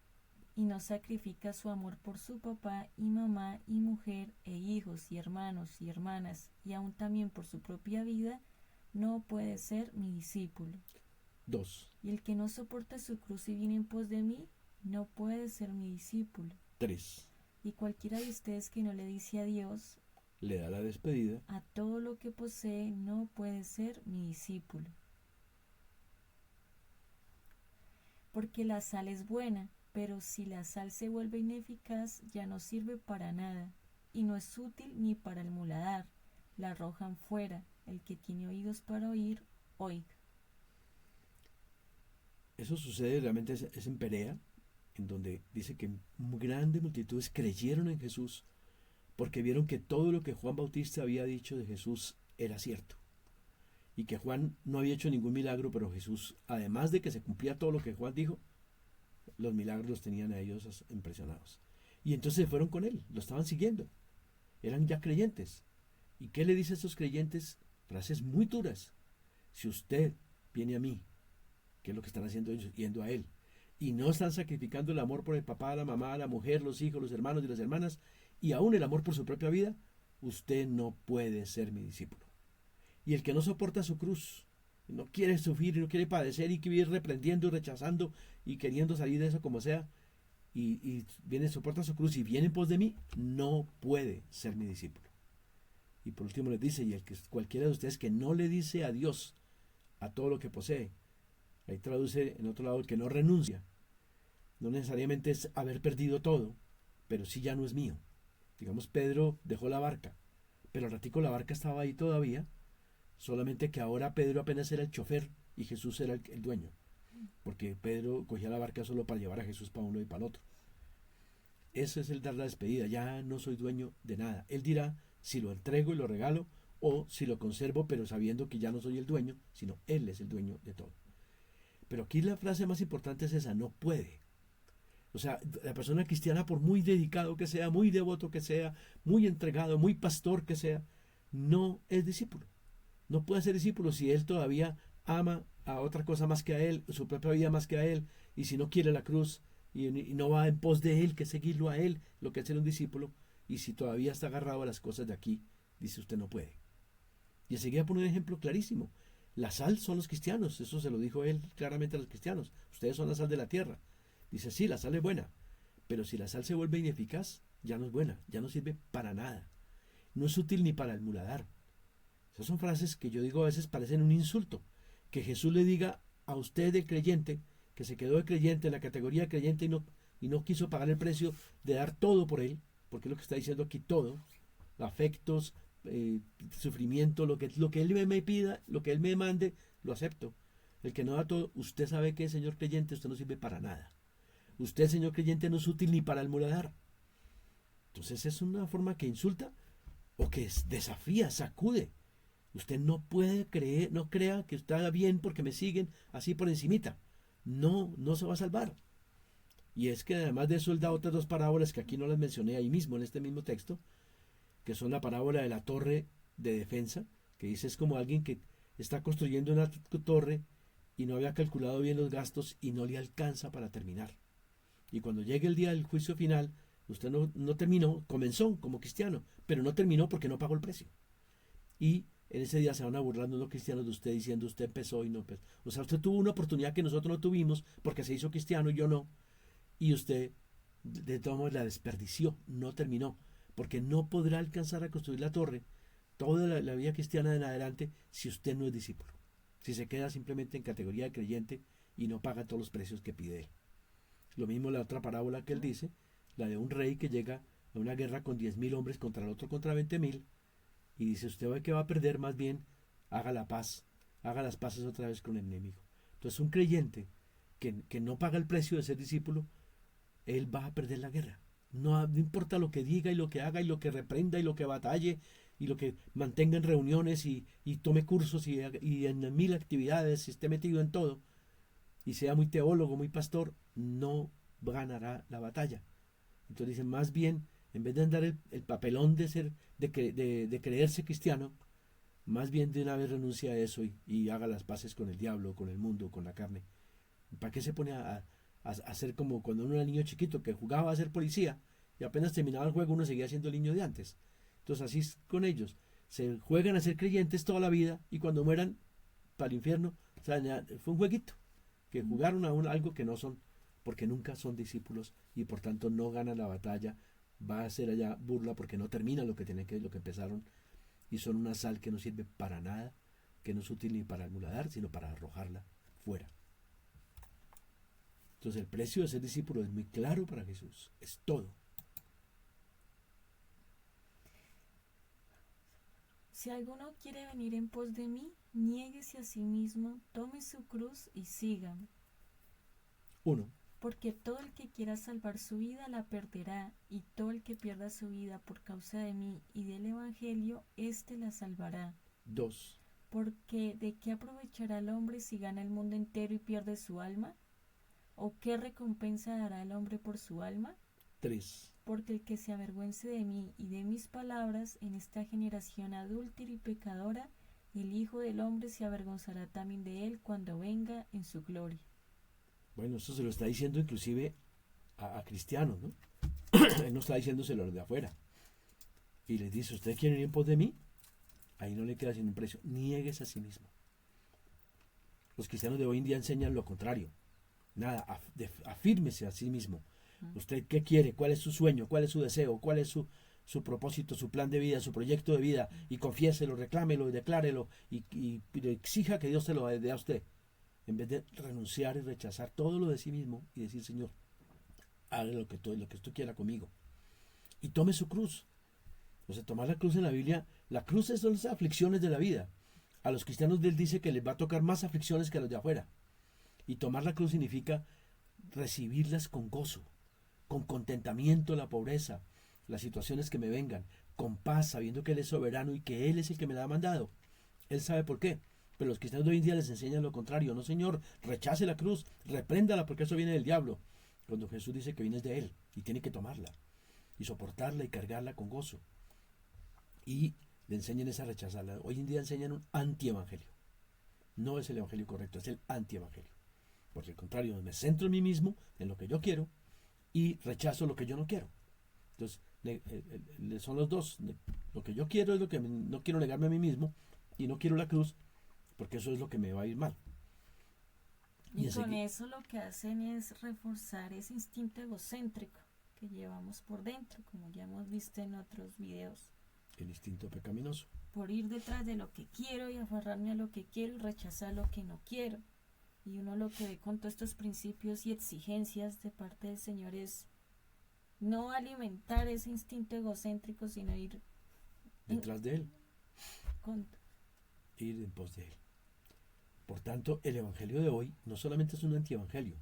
y no sacrifica su amor por su papá y mamá y mujer e hijos y hermanos y hermanas, y aún también por su propia vida, no puede ser mi discípulo. 2. Y el que no soporta su cruz y viene en pos de mí, no puede ser mi discípulo. 3. Y cualquiera de ustedes que no le dice adiós, le da la despedida a todo lo que posee, no puede ser mi discípulo. Porque la sal es buena, pero si la sal se vuelve ineficaz, ya no sirve para nada, y no es útil ni para el muladar. La arrojan fuera. El que tiene oídos para oír, oiga. Eso sucede realmente es en Perea, en donde dice que grandes multitudes creyeron en Jesús porque vieron que todo lo que Juan Bautista había dicho de Jesús era cierto. Y que Juan no había hecho ningún milagro, pero Jesús, además de que se cumplía todo lo que Juan dijo, los milagros los tenían a ellos impresionados. Y entonces se fueron con él, lo estaban siguiendo. Eran ya creyentes. ¿Y qué le dice a estos creyentes? Frases muy duras. Si usted viene a mí, ¿qué es lo que están haciendo ellos? Yendo a él. Y no están sacrificando el amor por el papá, la mamá, la mujer, los hijos, los hermanos y las hermanas, y aún el amor por su propia vida, usted no puede ser mi discípulo. Y el que no soporta su cruz, no quiere sufrir y no quiere padecer y quiere ir reprendiendo y rechazando y queriendo salir de eso como sea, y viene, soporta su cruz y viene en pos de mí, no puede ser mi discípulo. Y por último les dice, y el que cualquiera de ustedes que no le dice adiós a todo lo que posee, ahí traduce en otro lado el que no renuncia, no necesariamente es haber perdido todo, pero sí ya no es mío. Digamos, Pedro dejó la barca, pero al ratico la barca estaba ahí todavía, solamente que ahora Pedro apenas era el chofer y Jesús era el dueño, porque Pedro cogía la barca solo para llevar a Jesús para uno y para el otro. Eso es el dar la despedida, ya no soy dueño de nada. Él dirá si lo entrego y lo regalo o si lo conservo, pero sabiendo que ya no soy el dueño, sino Él es el dueño de todo. Pero aquí la frase más importante es esa, no puede. O sea, la persona cristiana, por muy dedicado que sea, muy devoto que sea, muy entregado, muy pastor que sea, no es discípulo. No puede ser discípulo si él todavía ama a otra cosa más que a él, su propia vida más que a él, y si no quiere la cruz y no va en pos de él, que seguirlo a él, lo que es ser un discípulo, y si todavía está agarrado a las cosas de aquí, dice usted no puede. Y enseguida pone un ejemplo clarísimo. La sal son los cristianos, eso se lo dijo él claramente a los cristianos. Ustedes son la sal de la tierra. Dice, sí, la sal es buena, pero si la sal se vuelve ineficaz, ya no es buena, ya no sirve para nada. No es útil ni para el muladar. Esas son frases que yo digo a veces parecen un insulto. Que Jesús le diga a usted, el creyente, que se quedó de creyente en la categoría de creyente y no quiso pagar el precio de dar todo por él, porque es lo que está diciendo aquí todo, afectos, sufrimiento, lo que él me pida, lo que él me mande, lo acepto. El que no da todo, usted sabe que, señor creyente, usted no sirve para nada. Usted, señor creyente, no es útil ni para el muladar. Entonces es una forma que insulta o que desafía, sacude. Usted no puede creer, no crea que está bien porque me siguen así por encimita. No, no se va a salvar. Y es que además de eso él da otras dos parábolas que aquí no las mencioné ahí mismo, en este mismo texto, que son la parábola de la torre de defensa, que dice es como alguien que está construyendo una torre y no había calculado bien los gastos y no le alcanza para terminar. Y cuando llegue el día del juicio final, usted no terminó, comenzó como cristiano, pero no terminó porque no pagó el precio. Y en ese día se van a burlar los cristianos de usted diciendo usted empezó y no empezó. O sea, usted tuvo una oportunidad que nosotros no tuvimos porque se hizo cristiano y yo no. Y usted de todos modos la desperdició, no terminó. Porque no podrá alcanzar a construir la torre toda la vida cristiana en adelante si usted no es discípulo. Si se queda simplemente en categoría de creyente y no paga todos los precios que pide él. Lo mismo la otra parábola que él dice, la de un rey que llega a una guerra con 10.000 hombres contra el otro contra 20.000 y dice usted ve que va a perder, más bien haga la paz, haga las paces otra vez con el enemigo. Entonces un creyente que no paga el precio de ser discípulo, él va a perder la guerra. No importa lo que diga y lo que haga y lo que reprenda y lo que batalle y lo que mantenga en reuniones y tome cursos y en 1000 actividades y esté metido en todo y sea muy teólogo, muy pastor, no ganará la batalla. Entonces dicen, más bien, en vez de andar el papelón de creerse cristiano, más bien de una vez renuncia a eso y haga las paces con el diablo, con el mundo, con la carne. ¿Para qué se pone a hacer como cuando uno era niño chiquito que jugaba a ser policía y apenas terminaba el juego uno seguía siendo el niño de antes? Entonces así es con ellos. Se juegan a ser creyentes toda la vida y cuando mueran para el infierno, o sea, fue un jueguito, que jugaron a algo que no son, porque nunca son discípulos y por tanto no ganan la batalla. Va a ser allá burla porque no terminan lo que tienen que lo que empezaron y son una sal que no sirve para nada, que no es útil ni para el muladar, sino para arrojarla fuera. Entonces el precio de ser discípulo es muy claro para Jesús, es todo. Si alguno quiere venir en pos de mí, niéguese a sí mismo, tome su cruz y sígame. 1. Porque todo el que quiera salvar su vida la perderá, y todo el que pierda su vida por causa de mí y del Evangelio, éste la salvará. 2. Porque ¿de qué aprovechará el hombre si gana el mundo entero y pierde su alma? ¿O qué recompensa dará el hombre por su alma? 3. Porque el que se avergüence de mí y de mis palabras en esta generación adúltera y pecadora, el Hijo del Hombre se avergonzará también de él cuando venga en su gloria. Bueno, eso se lo está diciendo inclusive a cristianos, ¿no? Él no está diciéndoselo a los de afuera. Y les dice, ¿ustedes quieren ir en pos de mí? Ahí no le queda sin un precio. Niegues a sí mismo. Los cristianos de hoy en día enseñan lo contrario. Nada, afírmese a sí mismo. ¿Usted qué quiere? ¿Cuál es su sueño? ¿Cuál es su deseo? ¿Cuál es su propósito, su plan de vida, su proyecto de vida? Y confiéselo, reclámelo y declárelo y exija que Dios se lo dé a usted. En vez de renunciar y rechazar todo lo de sí mismo y decir, Señor, haga lo que usted quiera conmigo. Y tome su cruz. O sea, tomar la cruz en la Biblia, la cruz son las aflicciones de la vida. A los cristianos de él dice que les va a tocar más aflicciones que a los de afuera. Y tomar la cruz significa recibirlas con gozo, con contentamiento la pobreza, las situaciones que me vengan, con paz, sabiendo que Él es soberano y que Él es el que me la ha mandado. Él sabe por qué. Pero los cristianos de hoy en día les enseñan lo contrario. No, Señor, rechace la cruz, repréndala porque eso viene del diablo. Cuando Jesús dice que viene de Él y tiene que tomarla y soportarla y cargarla con gozo. Y le enseñan esa rechazarla. Hoy en día enseñan un antievangelio. No es el evangelio correcto, es el antievangelio. Por el contrario, me centro en mí mismo, en lo que yo quiero, y rechazo lo que yo no quiero. Entonces, son los dos. Lo que yo quiero es lo que no quiero negarme a mí mismo, y no quiero la cruz, porque eso es lo que me va a ir mal. Y con eso lo que hacen es reforzar ese instinto egocéntrico que llevamos por dentro, como ya hemos visto en otros videos. El instinto pecaminoso. Por ir detrás de lo que quiero y aferrarme a lo que quiero y rechazar lo que no quiero. Y uno lo que ve con todos estos principios y exigencias de parte del Señor es no alimentar ese instinto egocéntrico, sino ir detrás de Él. Ir en pos de Él. Por tanto, el evangelio de hoy no solamente es un antievangelio,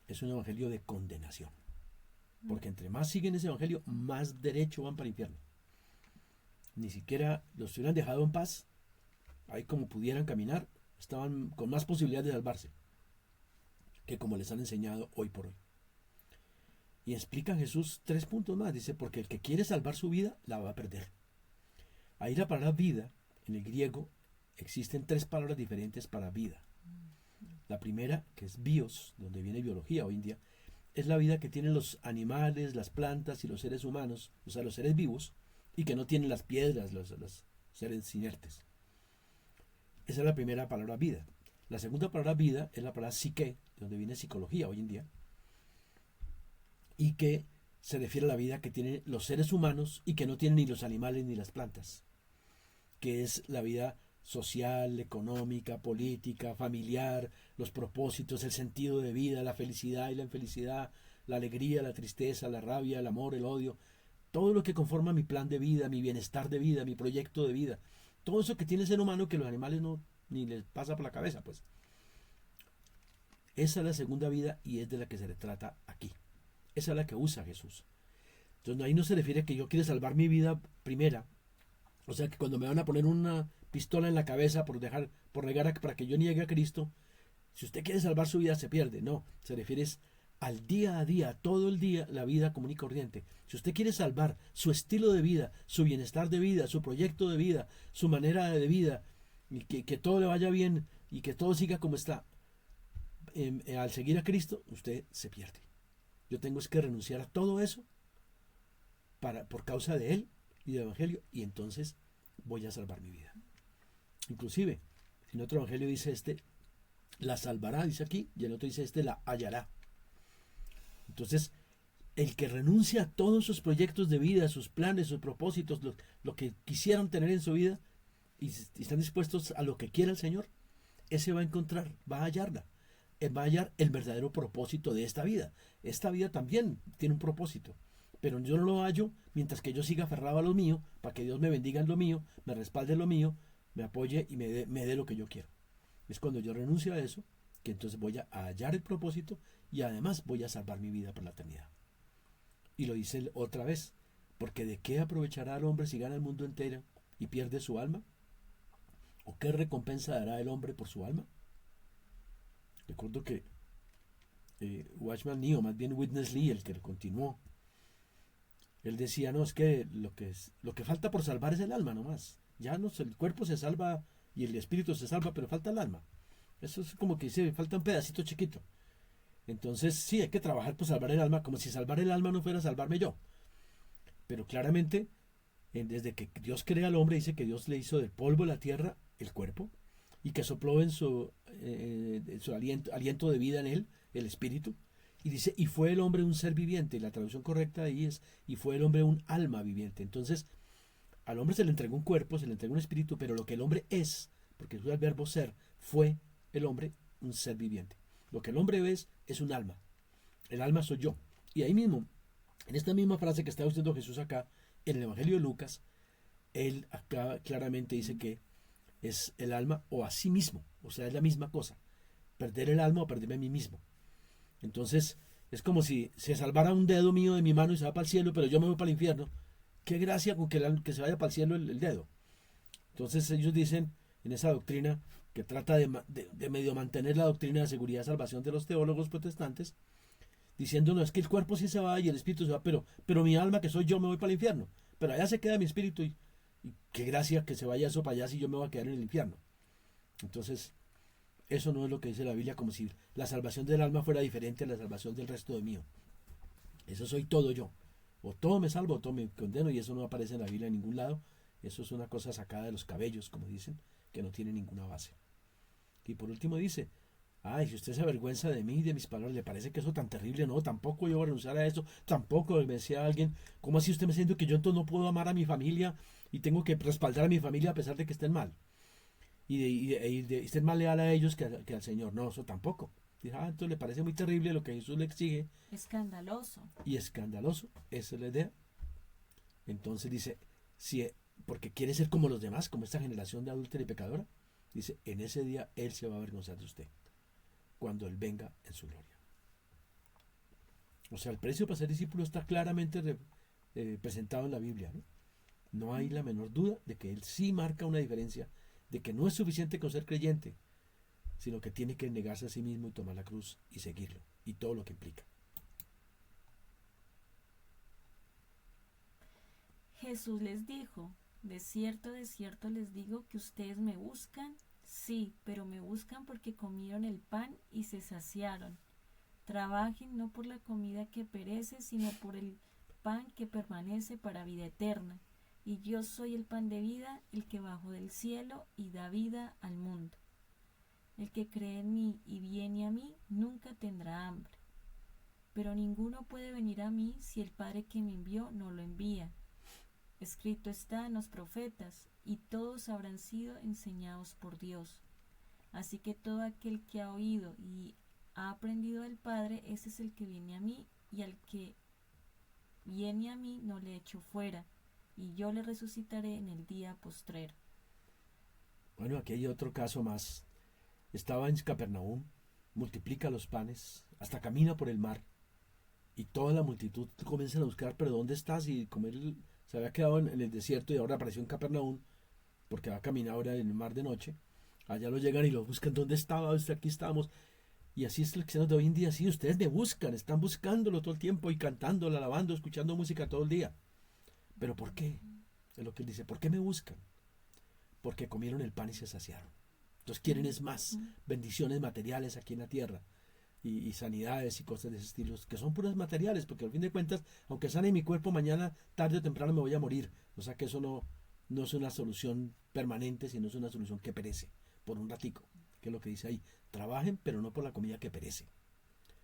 es un evangelio de condenación. Porque entre más siguen ese evangelio, más derecho van para el infierno. Ni siquiera los hubieran dejado en paz, ahí como pudieran caminar, estaban con más posibilidades de salvarse que como les han enseñado hoy por hoy. Y explica Jesús 3 puntos más. Dice, porque el que quiere salvar su vida, la va a perder. Ahí la palabra vida, en el griego, existen 3 palabras diferentes para vida. La primera, que es bios, donde viene biología hoy en día, es la vida que tienen los animales, las plantas y los seres humanos, o sea, los seres vivos, y que no tienen las piedras, los seres inertes. Esa es la primera palabra vida. La segunda palabra vida es la palabra psique, de donde viene psicología hoy en día, y que se refiere a la vida que tienen los seres humanos y que no tienen ni los animales ni las plantas, que es la vida social, económica, política, familiar, los propósitos, el sentido de vida, la felicidad y la infelicidad, la alegría, la tristeza, la rabia, el amor, el odio, todo lo que conforma mi plan de vida, mi bienestar de vida, mi proyecto de vida, todo eso que tiene el ser humano que los animales no ni les pasa por la cabeza, pues. Esa es la segunda vida y es de la que se le trata aquí. Esa es la que usa Jesús. Entonces ahí no se refiere a que yo quiero salvar mi vida primera. O sea que cuando me van a poner una pistola en la cabeza para que yo niegue a Cristo, si usted quiere salvar su vida se pierde. No, se refiere al día a día, todo el día, la vida común y corriente. Si usted quiere salvar su estilo de vida, su bienestar de vida, su proyecto de vida, su manera de vida, y que todo le vaya bien y que todo siga como está, al seguir a Cristo, usted se pierde. Yo tengo que renunciar a todo eso por causa de Él y del Evangelio, y entonces voy a salvar mi vida. Inclusive, en otro Evangelio dice la salvará, dice aquí, y el otro dice la hallará. Entonces, el que renuncia a todos sus proyectos de vida, sus planes, sus propósitos, lo que quisieran tener en su vida, y están dispuestos a lo que quiera el Señor, ese va a encontrar, va a hallarla. Va a hallar el verdadero propósito de esta vida. Esta vida también tiene un propósito, pero yo no lo hallo mientras que yo siga aferrado a lo mío, para que Dios me bendiga en lo mío, me respalde en lo mío, me apoye y me dé lo que yo quiero. Es cuando yo renuncio a eso, que entonces voy a hallar el propósito y además voy a salvar mi vida por la eternidad. Y lo dice él otra vez, porque ¿de qué aprovechará el hombre si gana el mundo entero y pierde su alma? ¿O qué recompensa dará el hombre por su alma? Recuerdo que Watchman Nee, o más bien Witness Lee, el que continuó, él decía, no, es que lo que falta por salvar es el alma nomás. Ya no, el cuerpo se salva y el espíritu se salva, pero falta el alma. Eso es como que dice, falta un pedacito chiquito. Entonces sí, hay que trabajar por salvar el alma, como si salvar el alma no fuera salvarme yo. Pero claramente, desde que Dios crea al hombre, dice que Dios le hizo del polvo de la tierra el cuerpo, y que sopló en su aliento de vida en él, el espíritu, y dice, y fue el hombre un ser viviente. La traducción correcta ahí es, y fue el hombre un alma viviente. Entonces, al hombre se le entregó un cuerpo, se le entregó un espíritu, pero lo que el hombre es, porque es el verbo ser, fue el hombre un ser viviente. Lo que el hombre es un alma. El alma soy yo. Y ahí mismo, en esta misma frase que está usando Jesús acá, en el Evangelio de Lucas, él acá claramente dice que es el alma o a sí mismo, o sea, es la misma cosa, perder el alma o perderme a mí mismo. Entonces, es como si se salvara un dedo mío de mi mano y se va para el cielo, pero yo me voy para el infierno. Qué gracia con que se vaya para el cielo el dedo. Entonces ellos dicen en esa doctrina que trata de medio mantener la doctrina de seguridad y salvación de los teólogos protestantes, diciendo, no, es que el cuerpo sí se va y el espíritu se va, pero mi alma, que soy yo, me voy para el infierno. Pero allá se queda mi espíritu y qué gracia que se vaya eso para allá si yo me voy a quedar en el infierno. Entonces, eso no es lo que dice la Biblia, como si la salvación del alma fuera diferente a la salvación del resto de mío. Eso soy todo yo. O todo me salvo o todo me condeno, y eso no aparece en la Biblia en ningún lado. Eso es una cosa sacada de los cabellos, como dicen, que no tiene ninguna base. Y por último dice, ay, si usted se avergüenza de mí y de mis palabras, ¿le parece que eso tan terrible? No, tampoco yo voy a renunciar a eso, tampoco me decía alguien, ¿cómo así usted me está diciendo que yo entonces no puedo amar a mi familia y tengo que respaldar a mi familia a pesar de que estén mal? Y ser más leal a ellos que al Señor. No, eso tampoco. Dice, entonces le parece muy terrible lo que Jesús le exige. Escandaloso. Y escandaloso, esa es la idea. Entonces dice, si, porque quiere ser como los demás, como esta generación de adúltera y pecadora, dice, en ese día Él se va a avergonzar de usted, cuando Él venga en su gloria. O sea, el precio para ser discípulo está claramente presentado en la Biblia, ¿no? No hay la menor duda de que Él sí marca una diferencia, de que no es suficiente con ser creyente, sino que tiene que negarse a sí mismo y tomar la cruz y seguirlo, y todo lo que implica. Jesús les dijo, de cierto les digo que ustedes me buscan, sí, pero me buscan porque comieron el pan y se saciaron. Trabajen no por la comida que perece, sino por el pan que permanece para vida eterna. Y yo soy el pan de vida, el que bajó del cielo y da vida al mundo. El que cree en mí y viene a mí nunca tendrá hambre. Pero ninguno puede venir a mí si el Padre que me envió no lo envía. Escrito está en los profetas, y todos habrán sido enseñados por Dios. Así que todo aquel que ha oído y ha aprendido del Padre, ese es el que viene a mí, y al que viene a mí no le echo fuera, y yo le resucitaré en el día postrero. Bueno, aquí hay otro caso más. Estaba en Capernaum, multiplica los panes, hasta camina por el mar, y toda la multitud comienza a buscar, pero ¿dónde estás? Y como él se había quedado en el desierto y ahora apareció en Capernaum, porque va a caminar ahora en el mar de noche, allá lo llegan y lo buscan, ¿dónde estaba? Aquí estamos. Y así es el cristiano de hoy en día, sí, ustedes me buscan, están buscándolo todo el tiempo y cantándolo, alabando, escuchando música todo el día. ¿Pero por qué? Es lo que él dice, ¿por qué me buscan? Porque comieron el pan y se saciaron. Entonces quieren es más, bendiciones materiales aquí en la tierra, y sanidades y cosas de ese estilo, que son puras materiales, porque al fin de cuentas, aunque sane mi cuerpo, mañana, tarde o temprano me voy a morir. O sea que eso no es una solución permanente, sino es una solución que perece por un ratico, que es lo que dice ahí. Trabajen, pero no por la comida que perece,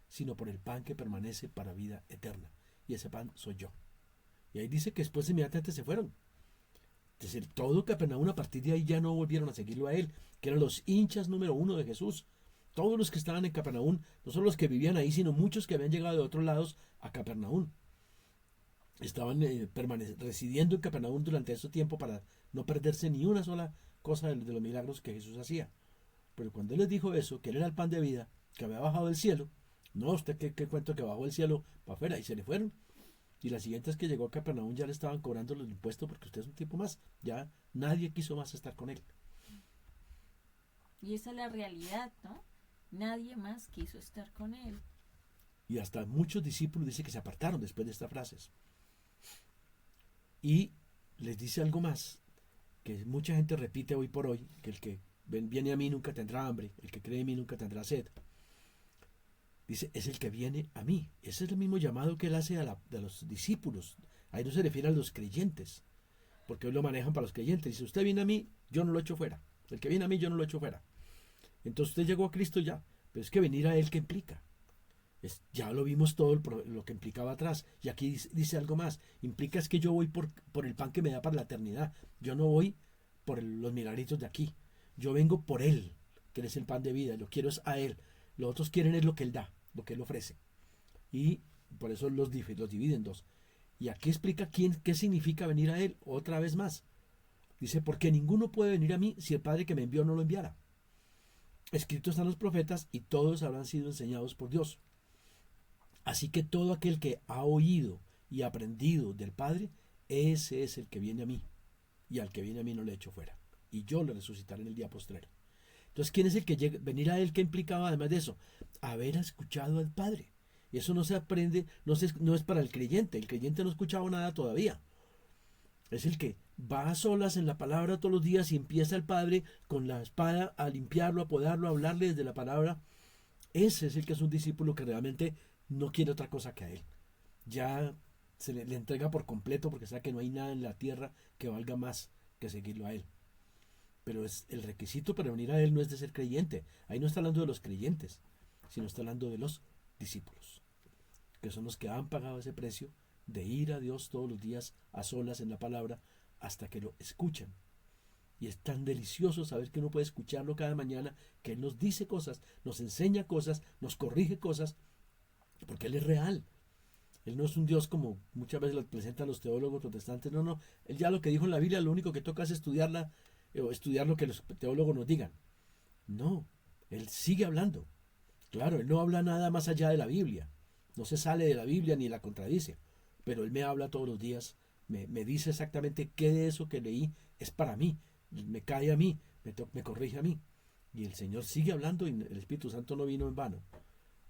sino por el pan que permanece para vida eterna. Y ese pan soy yo. Y ahí dice que después inmediatamente se fueron. Entonces, todo Capernaum, a partir de ahí ya no volvieron a seguirlo a él, que eran los hinchas número 1 de Jesús. Todos los que estaban en Capernaum, no solo los que vivían ahí, sino muchos que habían llegado de otros lados a Capernaum. Estaban residiendo en Capernaum durante ese tiempo para no perderse ni una sola cosa de los milagros que Jesús hacía. Pero cuando él les dijo eso, que él era el pan de vida, que había bajado del cielo, no, usted qué cuento que bajó del cielo para afuera, y se le fueron. Y la siguiente es que llegó a Capernaum, ya le estaban cobrando los impuestos porque usted es un tipo más. Ya nadie quiso más estar con él. Y esa es la realidad, ¿no? Nadie más quiso estar con él. Y hasta muchos discípulos dicen que se apartaron después de estas frases. Y les dice algo más, que mucha gente repite hoy por hoy, que el que viene a mí nunca tendrá hambre, el que cree en mí nunca tendrá sed. Dice, es el que viene a mí. Ese es el mismo llamado que él hace a los discípulos. Ahí no se refiere a los creyentes, porque hoy lo manejan para los creyentes. Dice, usted viene a mí, yo no lo echo fuera. El que viene a mí, yo no lo echo fuera. Entonces usted llegó a Cristo ya, pero es que venir a él, ¿qué implica? Ya lo vimos todo lo que implicaba atrás. Y aquí dice algo más. Implica es que yo voy por el pan que me da para la eternidad. Yo no voy por los milagritos de aquí. Yo vengo por él, que él es el pan de vida. Lo quiero es a él. Los otros quieren es lo que él da, lo que él ofrece. Y por eso los divide en dos. Y aquí explica qué significa venir a él otra vez más. Dice, porque ninguno puede venir a mí si el Padre que me envió no lo enviara. Escrito están los profetas y todos habrán sido enseñados por Dios. Así que todo aquel que ha oído y aprendido del Padre, ese es el que viene a mí. Y al que viene a mí no le echo fuera. Y yo le resucitaré en el día postrero. Entonces, ¿quién es el que llega? Venir a él, ¿qué implicaba además de eso? Haber escuchado al Padre. Y eso no se aprende, no es para el creyente no ha escuchado nada todavía. Es el que va a solas en la palabra todos los días y empieza el Padre con la espada a limpiarlo, a podarlo, a hablarle desde la palabra. Ese es el que es un discípulo que realmente no quiere otra cosa que a él. Ya le entrega por completo porque sabe que no hay nada en la tierra que valga más que seguirlo a él. Pero es el requisito para venir a él no es de ser creyente. Ahí no está hablando de los creyentes, sino está hablando de los discípulos, que son los que han pagado ese precio de ir a Dios todos los días a solas en la palabra hasta que lo escuchan. Y es tan delicioso saber que uno puede escucharlo cada mañana, que Él nos dice cosas, nos enseña cosas, nos corrige cosas, porque Él es real. Él no es un Dios como muchas veces lo presentan los teólogos protestantes. No, no. Él ya lo que dijo en la Biblia, lo único que toca es estudiarla, o estudiar lo que los teólogos nos digan. No. Él sigue hablando. Claro, Él no habla nada más allá de la Biblia. No se sale de la Biblia ni la contradice. Pero Él me habla todos los días. Me dice exactamente qué de eso que leí es para mí. Me cae a mí. Me corrige a mí. Y el Señor sigue hablando y el Espíritu Santo no vino en vano.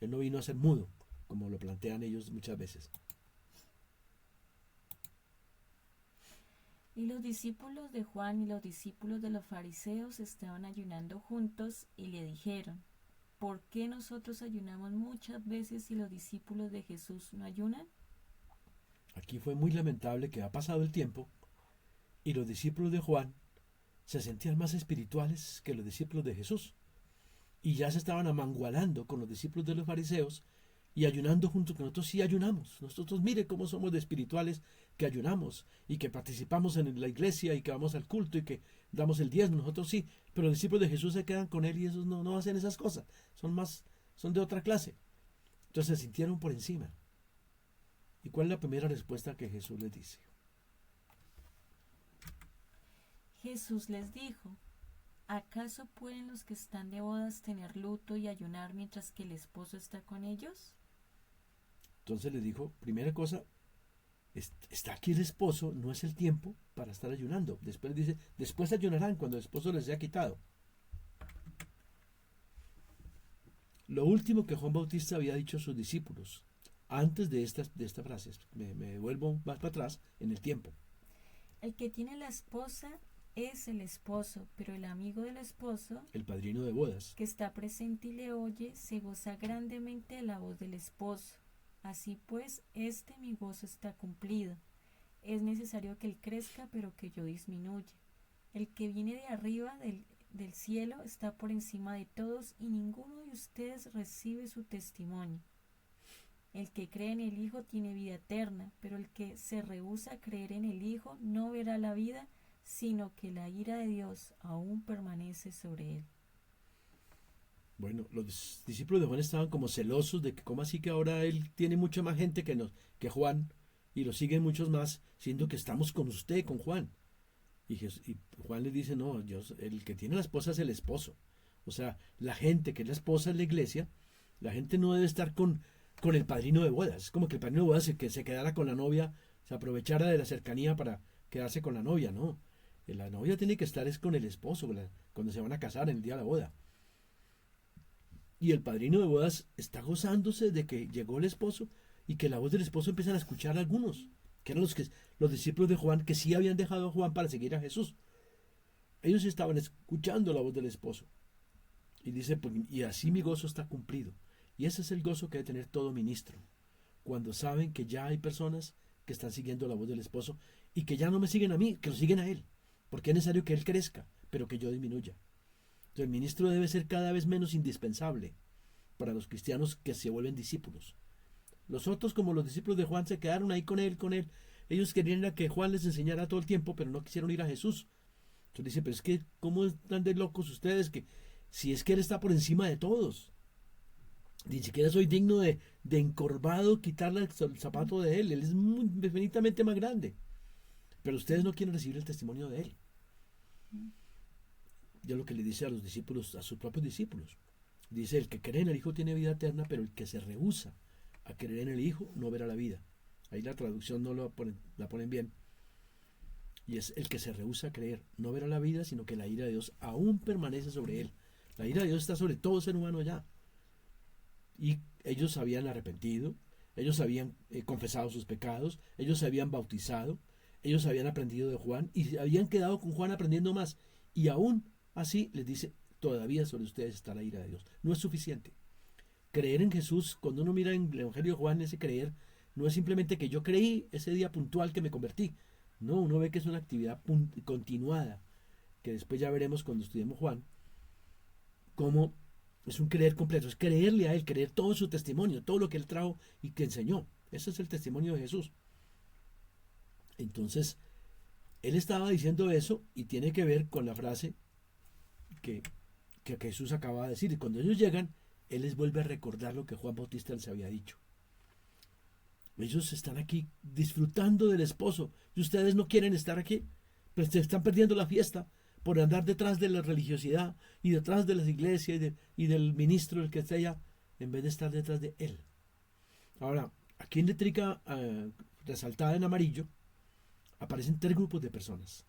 Él no vino a ser mudo, como lo plantean ellos muchas veces. Y los discípulos de Juan y los discípulos de los fariseos estaban ayunando juntos y le dijeron: ¿por qué nosotros ayunamos muchas veces y los discípulos de Jesús no ayunan? Aquí fue muy lamentable que ha pasado el tiempo y los discípulos de Juan se sentían más espirituales que los discípulos de Jesús. Y ya se estaban amangualando con los discípulos de los fariseos y ayunando junto con nosotros. Sí ayunamos. Nosotros mire cómo somos de espirituales, que ayunamos y que participamos en la iglesia y que vamos al culto y que damos el diezmo. Nosotros sí, pero los discípulos de Jesús se quedan con él y esos no hacen esas cosas. Son de otra clase. Entonces se sintieron por encima. ¿Y cuál es la primera respuesta que Jesús les dice? Jesús les dijo: ¿acaso pueden los que están de bodas tener luto y ayunar mientras que el esposo está con ellos? Entonces les dijo, primera cosa, está aquí el esposo, no es el tiempo para estar ayunando. Después dice, después ayunarán cuando el esposo les haya quitado. Lo último que Juan Bautista había dicho a sus discípulos, antes de esta frase, me vuelvo más para atrás en el tiempo. El que tiene la esposa es el esposo, pero el amigo del esposo, el padrino de bodas, que está presente y le oye, se goza grandemente de la voz del esposo. Así pues, mi gozo está cumplido. Es necesario que él crezca, pero que yo disminuya. El que viene de arriba del cielo está por encima de todos, y ninguno de ustedes recibe su testimonio. El que cree en el Hijo tiene vida eterna, pero el que se rehúsa a creer en el Hijo no verá la vida, sino que la ira de Dios aún permanece sobre él. Bueno, los discípulos de Juan estaban como celosos de que cómo así que ahora él tiene mucha más gente que Juan, y lo siguen muchos más, siendo que estamos con usted, con Juan. Y Juan les dice, no, el que tiene la esposa es el esposo. O sea, la gente que es la esposa es la iglesia, la gente no debe estar con el padrino de bodas. Es como que el padrino de bodas se quedara con la novia, se aprovechara de la cercanía para quedarse con la novia, no. La novia tiene que estar es con el esposo, cuando se van a casar en el día de la boda. Y el padrino de bodas está gozándose de que llegó el esposo y que la voz del esposo empiezan a escuchar a algunos, que eran los discípulos de Juan, que sí habían dejado a Juan para seguir a Jesús. Ellos estaban escuchando la voz del esposo. Y dice, y así mi gozo está cumplido. Y ese es el gozo que debe tener todo ministro, cuando saben que ya hay personas que están siguiendo la voz del esposo y que ya no me siguen a mí, que lo siguen a él, porque es necesario que él crezca, pero que yo disminuya. Entonces el ministro debe ser cada vez menos indispensable para los cristianos que se vuelven discípulos. Los otros, como los discípulos de Juan, se quedaron ahí con él. Ellos querían que Juan les enseñara todo el tiempo, pero no quisieron ir a Jesús. Entonces dice, pero es que, ¿cómo están de locos ustedes? Que si es que él está por encima de todos. Ni siquiera soy digno de encorvado quitarle el zapato de él. Él es infinitamente más grande. Pero ustedes no quieren recibir el testimonio de él. Ya lo que le dice a los discípulos, a sus propios discípulos. Dice, el que cree en el Hijo tiene vida eterna, pero el que se rehúsa a creer en el Hijo no verá la vida. Ahí la traducción no la ponen bien. Y es el que se rehúsa a creer, no verá la vida, sino que la ira de Dios aún permanece sobre él. La ira de Dios está sobre todo ser humano ya. Y ellos habían arrepentido, ellos habían confesado sus pecados, ellos se habían bautizado, ellos habían aprendido de Juan y habían quedado con Juan aprendiendo más. Y aún así les dice, todavía sobre ustedes está la ira de Dios. No es suficiente. Creer en Jesús, cuando uno mira en el Evangelio de Juan, ese creer no es simplemente que yo creí ese día puntual que me convertí. No, uno ve que es una actividad continuada, que después ya veremos cuando estudiemos Juan, cómo es un creer completo, es creerle a Él, creer todo su testimonio, todo lo que Él trajo y que enseñó. Ese es el testimonio de Jesús. Entonces, Él estaba diciendo eso y tiene que ver con la frase que, que Jesús acaba de decir. Y cuando ellos llegan, Él les vuelve a recordar lo que Juan Bautista les había dicho. Ellos están aquí disfrutando del esposo y ustedes no quieren estar aquí, pero se están perdiendo la fiesta por andar detrás de la religiosidad y detrás de las iglesias y del ministro, el que esté allá, en vez de estar detrás de él. Ahora, aquí en letrica resaltada en amarillo aparecen 3 grupos de personas.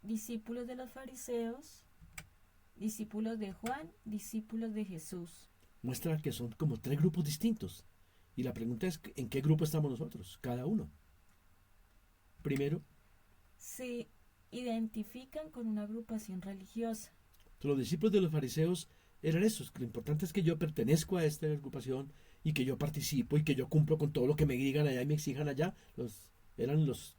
Discípulos de los fariseos, discípulos de Juan, discípulos de Jesús. Muestra que son como 3 grupos distintos. Y la pregunta es, ¿en qué grupo estamos nosotros? Cada uno. Primero, se identifican con una agrupación religiosa. los discípulos de los fariseos eran esos. Lo importante es que yo pertenezco a esta agrupación y que yo participo y que yo cumplo con todo lo que me digan allá y me exijan allá. Eran los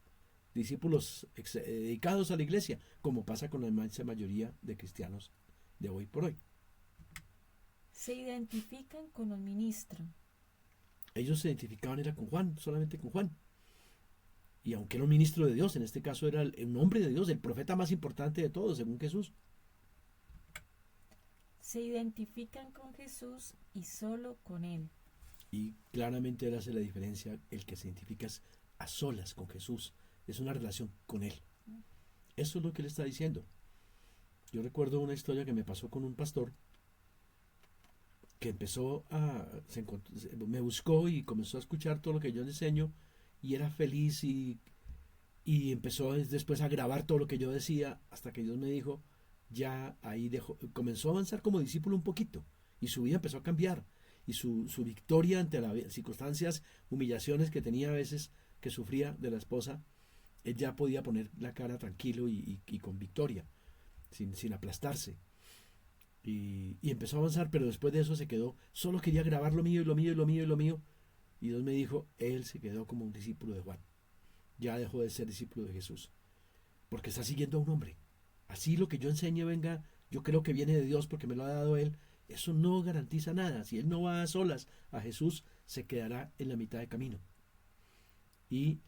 discípulos dedicados a la iglesia, como pasa con la inmensa mayoría de cristianos de hoy por hoy. Se identifican con un ministro. Ellos se identificaban era con Juan, solamente con Juan. Y aunque era un ministro de Dios, en este caso era un hombre de Dios, el profeta más importante de todos, según Jesús. Se identifican con Jesús y solo con Él. Y claramente él hace la diferencia, el que se identifica es a solas con Jesús, es una relación con Él. Eso es lo que él está diciendo. Yo recuerdo una historia que me pasó con un pastor que me buscó y comenzó a escuchar todo lo que yo le enseño y era feliz y empezó después a grabar todo lo que yo decía hasta que Dios me dijo, ya ahí comenzó a avanzar como discípulo un poquito y su vida empezó a cambiar y su victoria ante las circunstancias, humillaciones que tenía a veces, que sufría de la esposa, él ya podía poner la cara tranquilo y con victoria, sin aplastarse. Y empezó a avanzar, pero después de eso se quedó, solo quería grabar lo mío y lo mío y lo mío y lo mío. Y Dios me dijo, él se quedó como un discípulo de Juan. Ya dejó de ser discípulo de Jesús. Porque está siguiendo a un hombre. Así lo que yo enseñe venga, yo creo que viene de Dios porque me lo ha dado Él. Eso no garantiza nada. Si Él no va a solas a Jesús, se quedará en la mitad de camino. Y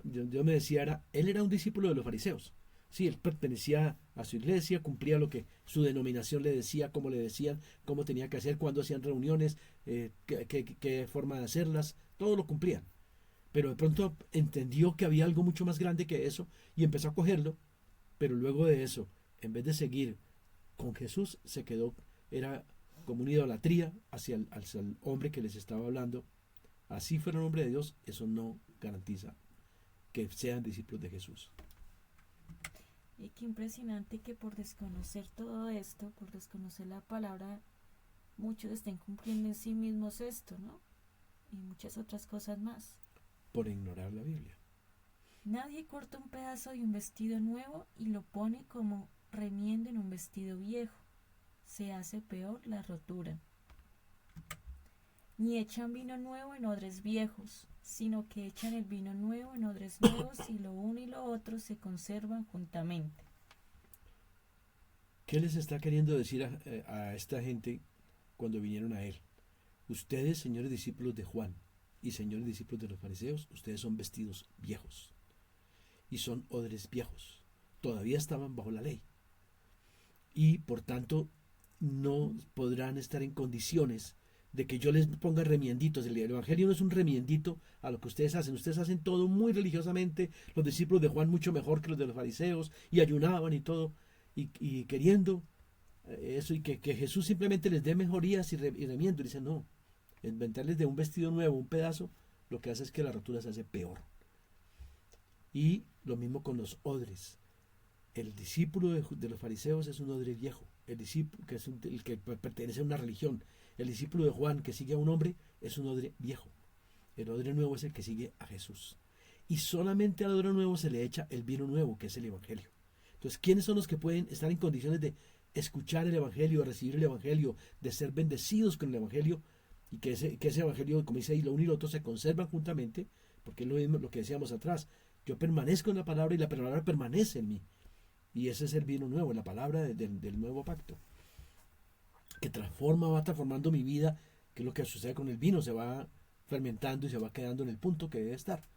yo me decía, él era un discípulo de los fariseos. Sí, él pertenecía a su iglesia, cumplía lo que su denominación le decía, cómo le decían, cómo tenía que hacer, cuándo hacían reuniones, qué forma de hacerlas, todo lo cumplían. Pero de pronto entendió que había algo mucho más grande que eso y empezó a cogerlo, pero luego de eso, en vez de seguir con Jesús, se quedó, era como una idolatría hacia el hombre que les estaba hablando. Así fuera un hombre de Dios, eso no garantiza que sean discípulos de Jesús. Y qué impresionante que por desconocer todo esto, por desconocer la palabra, muchos estén cumpliendo en sí mismos esto, ¿no? Y muchas otras cosas más. Por ignorar la Biblia. Nadie corta un pedazo de un vestido nuevo y lo pone como remiendo en un vestido viejo. Se hace peor la rotura. Ni echan vino nuevo en odres viejos, sino que echan el vino nuevo en odres nuevos y lo uno y lo otro se conservan juntamente. ¿Qué les está queriendo decir a esta gente cuando vinieron a él? Ustedes, señores discípulos de Juan y señores discípulos de los fariseos, ustedes son vestidos viejos y son odres viejos. Todavía estaban bajo la ley y por tanto no podrán estar en condiciones de que yo les ponga remienditos. El evangelio no es un remiendito a lo que ustedes hacen. Ustedes hacen todo muy religiosamente. Los discípulos de Juan mucho mejor que los de los fariseos y ayunaban y todo y queriendo eso y que Jesús simplemente les dé mejorías y remiendo. Y dice no, inventarles de un vestido nuevo un pedazo lo que hace es que la rotura se hace peor. Y lo mismo con los odres. El discípulo de los fariseos es un odre viejo, el discípulo que es el que pertenece a una religión. El discípulo de Juan que sigue a un hombre es un odre viejo. El odre nuevo es el que sigue a Jesús. Y solamente al odre nuevo se le echa el vino nuevo, que es el Evangelio. Entonces, ¿quiénes son los que pueden estar en condiciones de escuchar el Evangelio, de recibir el Evangelio, de ser bendecidos con el Evangelio? Y que ese Evangelio, como dice ahí, lo uno y lo otro se conservan juntamente, porque es lo mismo lo que decíamos atrás. Yo permanezco en la palabra y la palabra permanece en mí. Y ese es el vino nuevo, la palabra del nuevo pacto, que va transformando mi vida, que es lo que sucede con el vino, se va fermentando y se va quedando en el punto que debe estar.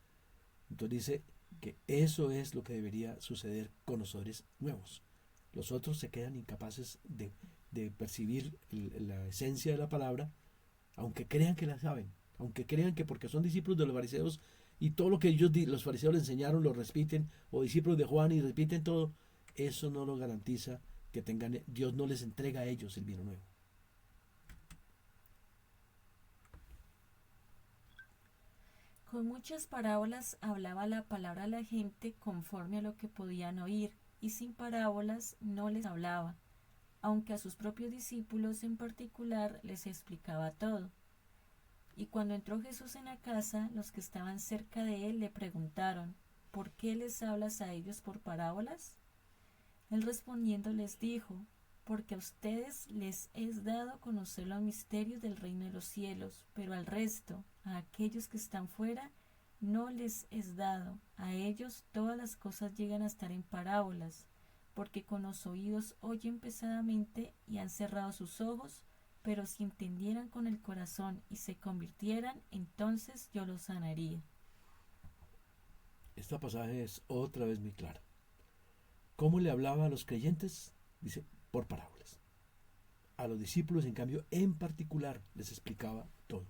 Entonces dice que eso es lo que debería suceder con los odres nuevos. Los otros se quedan incapaces de percibir la esencia de la palabra, aunque crean que la saben, aunque crean que porque son discípulos de los fariseos y todo lo que los fariseos les enseñaron lo repiten, o discípulos de Juan y repiten todo, eso no lo garantiza que tengan, Dios no les entrega a ellos el vino nuevo. Con muchas parábolas hablaba la palabra a la gente conforme a lo que podían oír, y sin parábolas no les hablaba, aunque a sus propios discípulos en particular les explicaba todo. Y cuando entró Jesús en la casa, los que estaban cerca de él le preguntaron: ¿por qué les hablas a ellos por parábolas? Él respondiendo les dijo: porque a ustedes les es dado conocer los misterios del reino de los cielos, pero al resto, a aquellos que están fuera, no les es dado. A ellos todas las cosas llegan a estar en parábolas, porque con los oídos oyen pesadamente y han cerrado sus ojos, pero si entendieran con el corazón y se convirtieran, entonces yo los sanaría. Esta pasaje es otra vez muy clara. ¿Cómo le hablaba a los creyentes? Dice, por parábolas. A los discípulos, en cambio, en particular, les explicaba todo.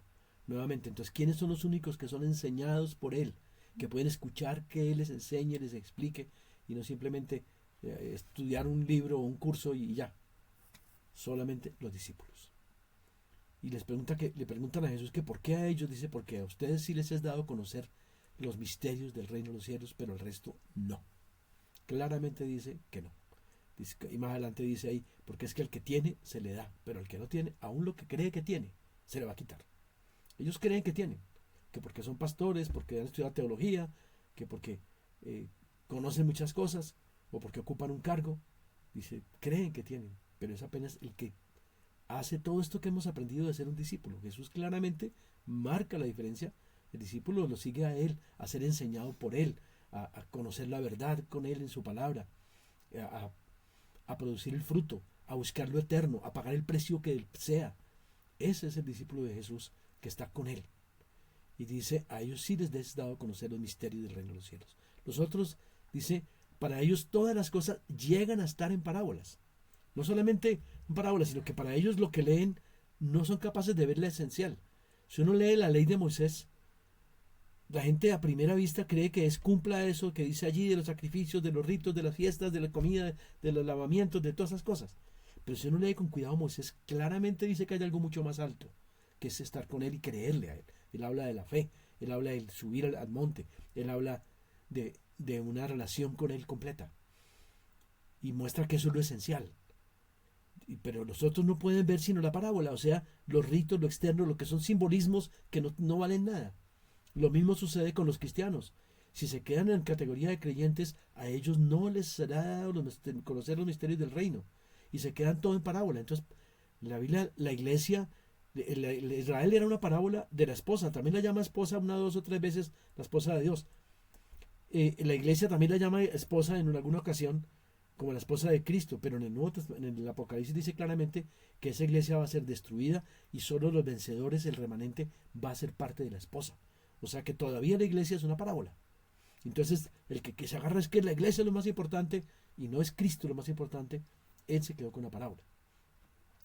Nuevamente, entonces, ¿quiénes son los únicos que son enseñados por Él? Que pueden escuchar que Él les enseñe, les explique, y no simplemente estudiar un libro o un curso y ya. Solamente los discípulos. Y le preguntan a Jesús que por qué a ellos. Dice, porque a ustedes sí les es dado conocer los misterios del reino de los cielos, pero al resto no. Claramente dice que no. Y más adelante dice ahí, porque es que el que tiene se le da, pero al que no tiene, aún lo que cree que tiene, se le va a quitar. Ellos creen que tienen, que porque son pastores, porque han estudiado teología, que porque conocen muchas cosas, o porque ocupan un cargo, dice, creen que tienen, pero es apenas el que hace todo esto que hemos aprendido de ser un discípulo. Jesús claramente marca la diferencia. El discípulo lo sigue a Él, a ser enseñado por Él, a conocer la verdad con Él en su palabra, a producir el fruto, a buscar lo eterno, a pagar el precio que sea. Ese es el discípulo de Jesús que está con Él. Y dice, a ellos sí les es dado a conocer los misterios del reino de los cielos. Los otros, dice, para ellos todas las cosas llegan a estar en parábolas. No solamente en parábolas, sino que para ellos lo que leen no son capaces de ver la esencial. Si uno lee la ley de Moisés, la gente a primera vista cree que cumpla eso que dice allí de los sacrificios, de los ritos, de las fiestas, de la comida, de los lavamientos, de todas esas cosas. Pero si uno lee con cuidado, Moisés claramente dice que hay algo mucho más alto, que es estar con Él y creerle a Él. Él habla de la fe, Él habla de subir al monte, Él habla de una relación con Él completa. Y muestra que eso es lo esencial. Pero los otros no pueden ver sino la parábola, o sea, los ritos, lo externo, lo que son simbolismos que no valen nada. Lo mismo sucede con los cristianos. Si se quedan en categoría de creyentes, a ellos no les será dado conocer los misterios del reino. Y se quedan todo en parábola. Entonces, la Biblia, la iglesia, Israel era una parábola de la esposa. También la llama esposa 1, 2 o 3 veces la esposa de Dios. La iglesia también la llama esposa en alguna ocasión como la esposa de Cristo. Pero en el Apocalipsis dice claramente que esa iglesia va a ser destruida y solo los vencedores, el remanente, va a ser parte de la esposa. O sea que todavía la iglesia es una parábola. Entonces, el que se agarra es que la iglesia es lo más importante y no es Cristo lo más importante, él se quedó con la parábola.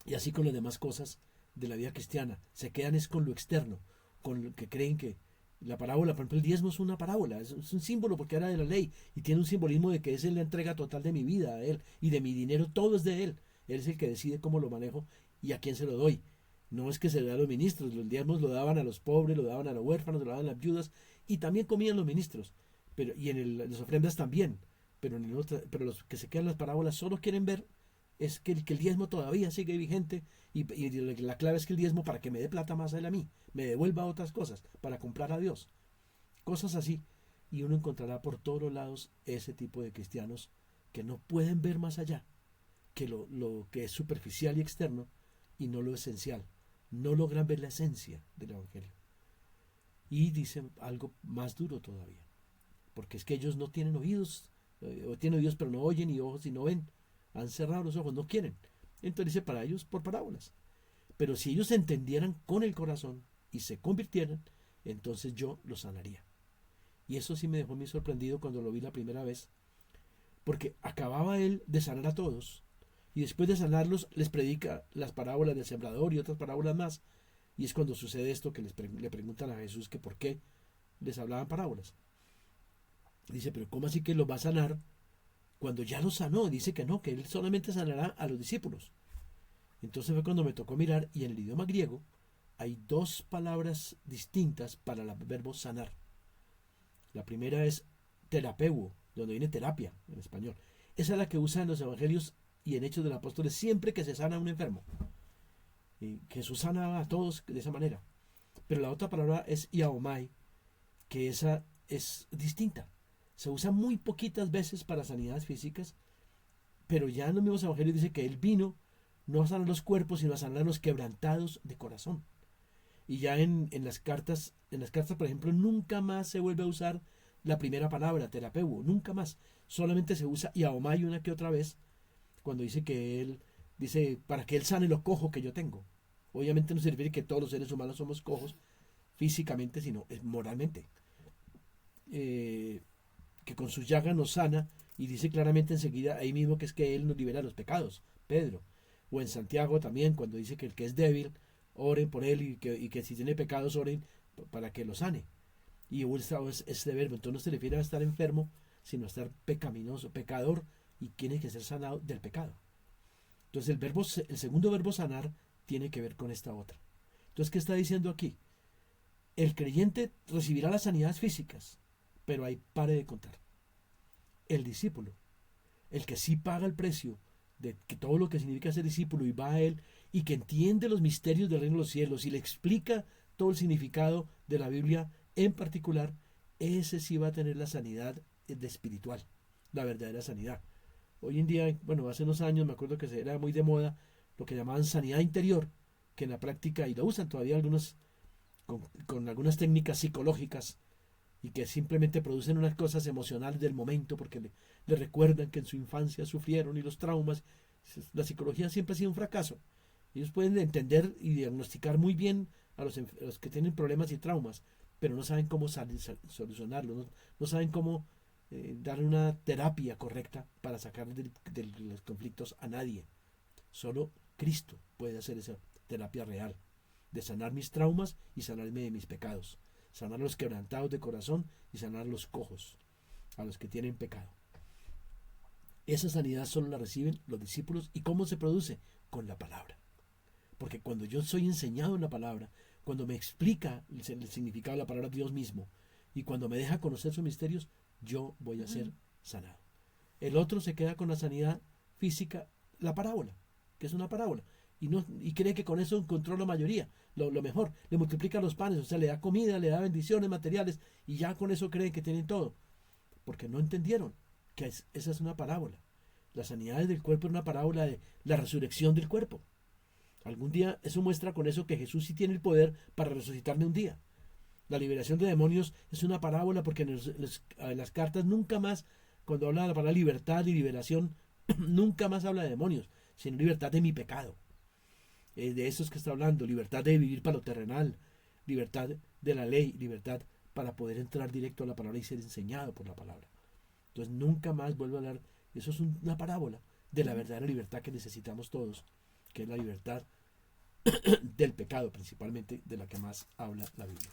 Y así con las demás cosas de la vida cristiana. Se quedan es con lo externo, con lo que creen que la parábola, por ejemplo, el diezmo es una parábola, es un símbolo porque era de la ley y tiene un simbolismo de que es la entrega total de mi vida a Él y de mi dinero, todo es de Él. Él es el que decide cómo lo manejo y a quién se lo doy. No es que se le da a los ministros, los diezmos lo daban a los pobres, lo daban a los huérfanos, lo daban a las viudas y también comían los ministros. Y en las ofrendas también. pero los que se quedan en las parábolas solo quieren ver es que el diezmo todavía sigue vigente y la clave es que el diezmo para que me dé plata más a él a mí, me devuelva otras cosas, para comprar a Dios. Cosas así. Y uno encontrará por todos los lados ese tipo de cristianos que no pueden ver más allá que lo que es superficial y externo y no lo esencial. No logran ver la esencia del Evangelio. Y dicen algo más duro todavía. Porque es que ellos no tienen oídos, o tienen oídos pero no oyen y ojos y no ven. Han cerrado los ojos, no quieren. Entonces dice para ellos por parábolas. Pero si ellos entendieran con el corazón y se convirtieran, entonces yo los sanaría. Y eso sí me dejó muy sorprendido cuando lo vi la primera vez, porque acababa él de sanar a todos, y después de sanarlos les predica las parábolas del sembrador y otras parábolas más, y es cuando sucede esto que le preguntan a Jesús que por qué les hablaban parábolas. Dice, pero ¿cómo así que los va a sanar cuando ya los sanó? Dice que no, que él solamente sanará a los discípulos. Entonces fue cuando me tocó mirar, y en el idioma griego hay dos palabras distintas para el verbo sanar. La primera es terapeuo, donde viene terapia en español. Esa es la que usan en los evangelios y en Hechos de los Apóstoles siempre que se sana a un enfermo. Y Jesús sana a todos de esa manera. Pero la otra palabra es iaomai, que esa es distinta. Se usa muy poquitas veces para sanidades físicas, pero ya en los mismos evangelios dice que él vino no a sanar los cuerpos, sino a sanar a los quebrantados de corazón. Y ya en las cartas, por ejemplo, nunca más se vuelve a usar la primera palabra, terapeuo, nunca más. Solamente se usa iaomai una que otra vez, cuando dice que él, dice, para que él sane lo cojo que yo tengo. Obviamente no se refiere que todos los seres humanos somos cojos físicamente, sino moralmente. Que con sus llagas nos sana, y dice claramente enseguida ahí mismo que es que él nos libera de los pecados, Pedro. O en Santiago también, cuando dice que el que es débil, oren por él, y que si tiene pecados, oren para que lo sane. Y este verbo, entonces no se refiere a estar enfermo, sino a estar pecaminoso, pecador, y tiene que ser sanado del pecado. Entonces el segundo verbo sanar tiene que ver con esta otra. Entonces, ¿qué está diciendo aquí? El creyente recibirá las sanidades físicas, pero ahí pare de contar. El discípulo, el que sí paga el precio de que todo lo que significa ser discípulo y va a él y que entiende los misterios del reino de los cielos y le explica todo el significado de la Biblia en particular, ese sí va a tener la sanidad de espiritual, la verdadera sanidad. Hoy en día, bueno, hace unos años me acuerdo que era muy de moda lo que llamaban sanidad interior, que en la práctica, y lo usan todavía algunos con algunas técnicas psicológicas, y que simplemente producen unas cosas emocionales del momento porque le recuerdan que en su infancia sufrieron y los traumas. La psicología siempre ha sido un fracaso. Ellos pueden entender y diagnosticar muy bien a los que tienen problemas y traumas, pero no saben cómo solucionarlo, no saben cómo dar una terapia correcta para sacar de los conflictos a nadie. Solo Cristo puede hacer esa terapia real, de sanar mis traumas y sanarme de mis pecados, sanar a los quebrantados de corazón y sanar a los cojos, a los que tienen pecado. Esa sanidad solo la reciben los discípulos. ¿Y cómo se produce? Con la palabra. Porque cuando yo soy enseñado en la palabra, cuando me explica el significado de la palabra Dios mismo, y cuando me deja conocer sus misterios, yo voy a ser sanado. El otro se queda con la sanidad física, la parábola, que es una parábola, y cree que con eso encontró la mayoría, lo mejor. Le multiplica los panes, o sea, le da comida, le da bendiciones materiales, y ya con eso creen que tienen todo, porque no entendieron que esa es una parábola. La sanidad del cuerpo es una parábola de la resurrección del cuerpo. Algún día eso muestra con eso que Jesús sí tiene el poder para resucitarme un día. La liberación de demonios es una parábola porque en las cartas nunca más, cuando habla de la palabra libertad y liberación, nunca más habla de demonios, sino libertad de mi pecado. De eso es que está hablando, libertad de vivir para lo terrenal, libertad de la ley, libertad para poder entrar directo a la palabra y ser enseñado por la palabra. Entonces nunca más vuelvo a hablar, eso es una parábola de la verdadera libertad que necesitamos todos, que es la libertad del pecado, principalmente de la que más habla la Biblia.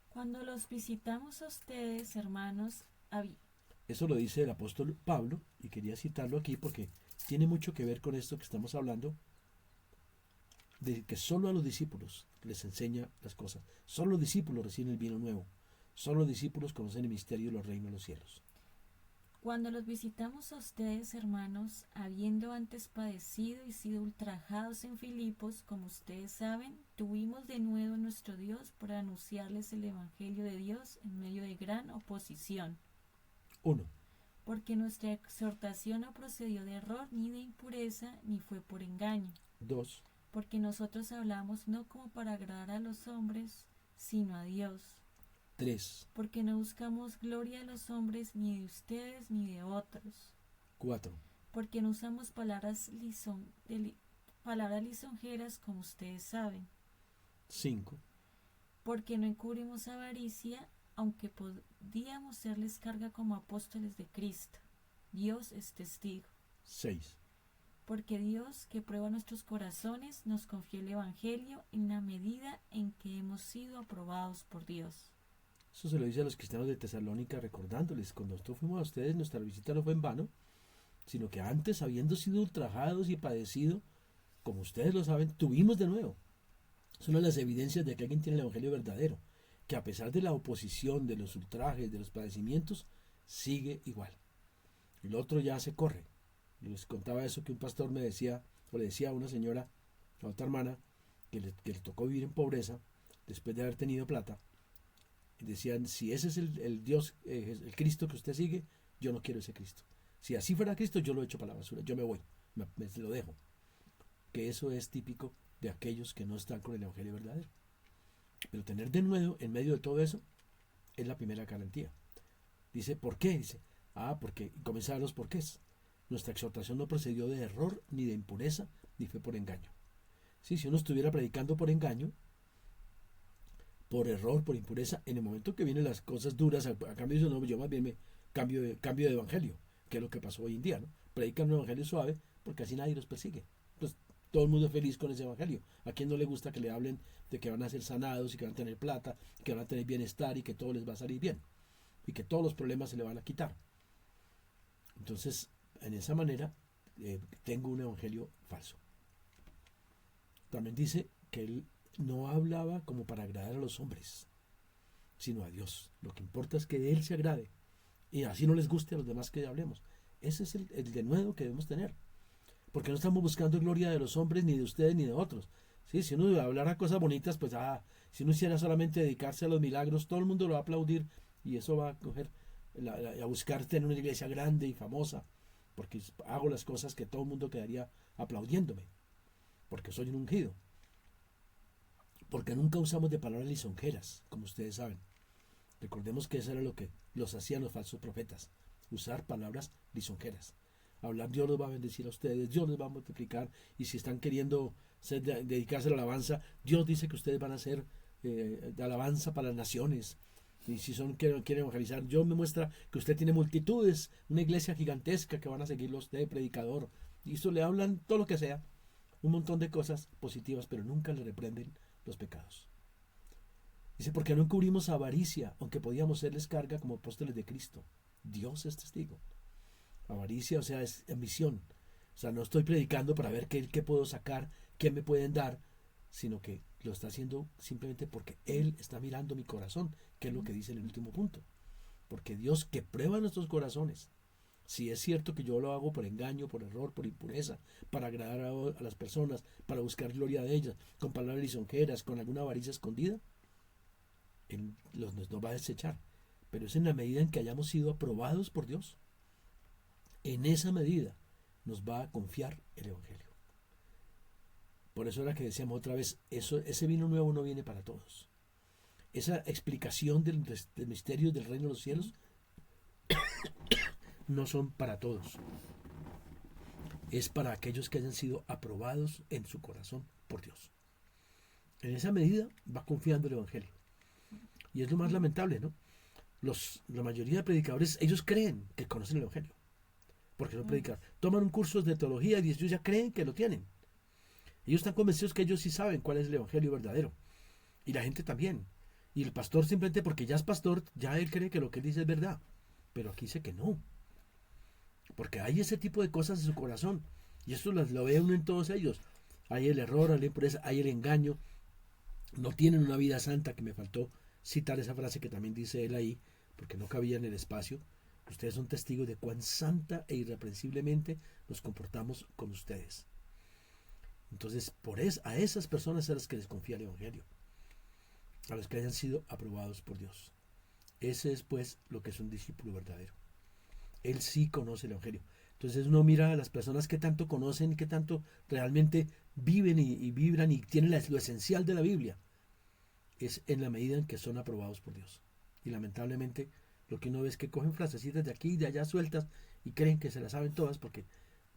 Cuando los visitamos a ustedes, hermanos, eso lo dice el apóstol Pablo, y quería citarlo aquí porque tiene mucho que ver con esto que estamos hablando, de que solo a los discípulos les enseña las cosas. Solo los discípulos reciben el vino nuevo. Solo los discípulos conocen el misterio de los reinos de los cielos. Cuando los visitamos a ustedes, hermanos, habiendo antes padecido y sido ultrajados en Filipos, como ustedes saben, tuvimos de nuevo nuestro Dios para anunciarles el Evangelio de Dios en medio de gran oposición. 1. Porque nuestra exhortación no procedió de error ni de impureza, ni fue por engaño. 2. Porque nosotros hablamos no como para agradar a los hombres, sino a Dios. 3. Porque no buscamos gloria de los hombres, ni de ustedes, ni de otros. 4. Porque no usamos palabras lisonjeras, como ustedes saben. 5. Porque no encubrimos avaricia, aunque podíamos serles carga como apóstoles de Cristo. Dios es testigo. 6. Porque Dios, que prueba nuestros corazones, nos confió el Evangelio en la medida en que hemos sido aprobados por Dios. Eso se lo dice a los cristianos de Tesalónica, recordándoles, cuando nosotros fuimos a ustedes, nuestra visita no fue en vano, sino que antes, habiendo sido ultrajados y padecido, como ustedes lo saben, tuvimos de nuevo. Es una de las evidencias de que alguien tiene el Evangelio verdadero, que a pesar de la oposición, de los ultrajes, de los padecimientos, sigue igual. El otro ya se corre. Les contaba eso que un pastor me decía, o le decía a una señora, a otra hermana, que le tocó vivir en pobreza, después de haber tenido plata. Decían, si ese es el Dios, el Cristo que usted sigue, yo no quiero ese Cristo. Si así fuera Cristo, yo lo echo para la basura, yo me voy, me lo dejo. Que eso es típico de aquellos que no están con el Evangelio verdadero. Pero tener de nuevo, en medio de todo eso, es la primera garantía. Dice, ¿por qué? Dice, porque comenzar los porqués. Nuestra exhortación no procedió de error, ni de impureza, ni fue por engaño. Sí, si uno estuviera predicando por engaño, por error, por impureza, en el momento que vienen las cosas duras, a cambio de eso, no, yo más bien me cambio de evangelio, que es lo que pasó hoy en día, ¿no? Predican un evangelio suave, porque así nadie los persigue. Entonces, todo el mundo es feliz con ese evangelio. ¿A quién no le gusta que le hablen de que van a ser sanados y que van a tener plata, que van a tener bienestar y que todo les va a salir bien? Y que todos los problemas se le van a quitar. Entonces, en esa manera, tengo un evangelio falso. También dice que él no hablaba como para agradar a los hombres, sino a Dios. Lo que importa es que de él se agrade. Y así no les guste a los demás que hablemos. Ese es el denuedo que debemos tener. Porque no estamos buscando gloria de los hombres, ni de ustedes, ni de otros. ¿Sí? Si uno hablara cosas bonitas, pues si uno hiciera solamente dedicarse a los milagros, todo el mundo lo va a aplaudir y eso va a coger a buscar tener una iglesia grande y famosa. Porque hago las cosas que todo el mundo quedaría aplaudiéndome. Porque soy un ungido. Porque nunca usamos de palabras lisonjeras, como ustedes saben. Recordemos que eso era lo que los hacían los falsos profetas. Usar palabras lisonjeras. Hablar, Dios los va a bendecir a ustedes, Dios les va a multiplicar. Y si están queriendo dedicarse a la alabanza, Dios dice que ustedes van a ser de alabanza para las naciones. Y si quieren evangelizar, Dios me muestra que usted tiene multitudes, una iglesia gigantesca que van a seguirlo a usted, predicador. Y eso le hablan todo lo que sea, un montón de cosas positivas, pero nunca le reprenden los pecados. Dice, porque no encubrimos avaricia, aunque podíamos serles carga como apóstoles de Cristo. Dios es testigo. Avaricia, o sea, es ambición. O sea, no estoy predicando para ver qué puedo sacar, qué me pueden dar, sino que lo está haciendo simplemente porque Él está mirando mi corazón, que es lo que dice en el último punto. Porque Dios, que prueba nuestros corazones, si es cierto que yo lo hago por engaño, por error, por impureza, para agradar a las personas, para buscar gloria de ellas, con palabras lisonjeras, con alguna avaricia escondida, Él nos va a desechar. Pero es en la medida en que hayamos sido aprobados por Dios. En esa medida nos va a confiar el Evangelio. Por eso era que decíamos otra vez, ese vino nuevo no viene para todos. Esa explicación del misterio del reino de los cielos no son para todos. Es para aquellos que hayan sido aprobados en su corazón por Dios. En esa medida va confiando el Evangelio. Y es lo más lamentable, ¿no? La mayoría de predicadores, ellos creen que conocen el Evangelio. Porque son predicadores. Toman un curso de teología y ellos ya creen que lo tienen. Ellos están convencidos que ellos sí saben cuál es el Evangelio verdadero. Y la gente también. Y el pastor simplemente porque ya es pastor, ya él cree que lo que él dice es verdad. Pero aquí dice que no. Porque hay ese tipo de cosas en su corazón. Y eso lo ve uno en todos ellos. Hay el error, hay la impureza, hay el engaño. No tienen una vida santa, que me faltó citar esa frase que también dice él ahí, porque no cabía en el espacio. Ustedes son testigos de cuán santa e irreprensiblemente nos comportamos con ustedes. Entonces, a esas personas a las que les confía el Evangelio, a los que hayan sido aprobados por Dios. Ese es pues lo que es un discípulo verdadero. Él sí conoce el Evangelio. Entonces uno mira a las personas que tanto conocen, que tanto realmente viven y vibran y tienen lo esencial de la Biblia. Es en la medida en que son aprobados por Dios. Y lamentablemente lo que uno ve es que cogen frasecitas de aquí y de allá sueltas y creen que se las saben todas porque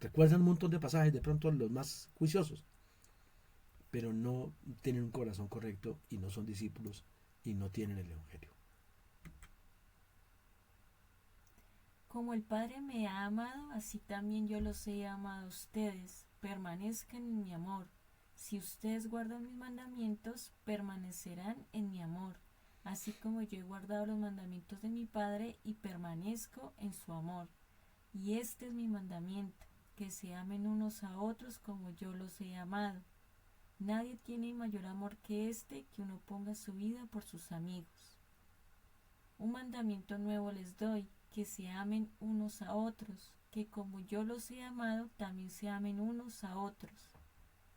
recuerdan un montón de pasajes, de pronto los más juiciosos, pero no tienen un corazón correcto y no son discípulos y no tienen el Evangelio. Como el Padre me ha amado, así también yo los he amado a ustedes. Permanezcan en mi amor. Si ustedes guardan mis mandamientos, permanecerán en mi amor, así como yo he guardado los mandamientos de mi Padre y permanezco en su amor. Y este es mi mandamiento, que se amen unos a otros como yo los he amado. Nadie tiene mayor amor que este, que uno ponga su vida por sus amigos. Un mandamiento nuevo les doy, que se amen unos a otros, que como yo los he amado, también se amen unos a otros.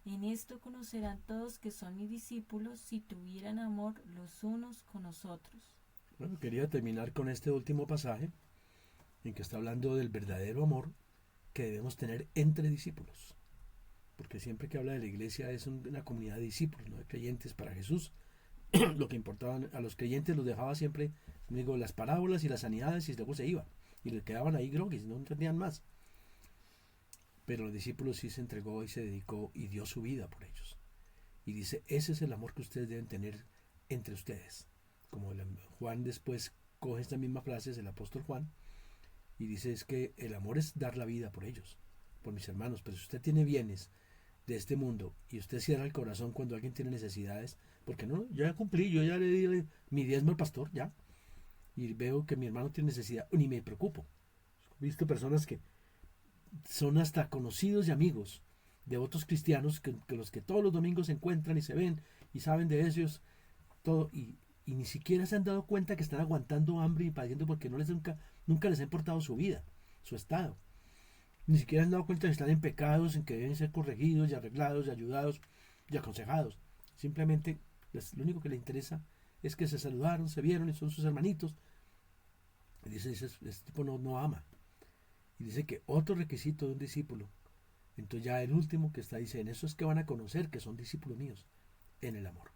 En esto conocerán todos que son mis discípulos, si tuvieran amor los unos con los otros. Bueno, quería terminar con este último pasaje, en que está hablando del verdadero amor que debemos tener entre discípulos. Porque siempre que habla de la iglesia es una comunidad de discípulos, no de creyentes para Jesús. Lo que importaba a los creyentes los dejaba siempre, digo, las parábolas y las sanidades y luego se iba. Y le quedaban ahí groguis, no entendían más. Pero los discípulos sí se entregó y se dedicó y dio su vida por ellos. Y dice, ese es el amor que ustedes deben tener entre ustedes. Como Juan después coge esta misma frase, es el apóstol Juan, y dice es que el amor es dar la vida por ellos, por mis hermanos. Pero si usted tiene bienes de este mundo y usted cierra el corazón cuando alguien tiene necesidades, porque no, yo ya cumplí, yo ya le di mi diezmo al pastor, ya, y veo que mi hermano tiene necesidad, ni me preocupo. He visto personas que son hasta conocidos y amigos de otros cristianos que los que todos los domingos se encuentran y se ven y saben de ellos todo, y ni siquiera se han dado cuenta que están aguantando hambre y padeciendo porque nunca les ha importado su vida, su estado. Ni siquiera han dado cuenta que están en pecados, en que deben ser corregidos y arreglados y ayudados y aconsejados. Simplemente lo único que les interesa es que se saludaron, se vieron y son sus hermanitos. Y dice, este tipo no ama. Y dice que otro requisito de un discípulo, entonces ya el último que está, dice, en eso es que van a conocer que son discípulos míos, en el amor.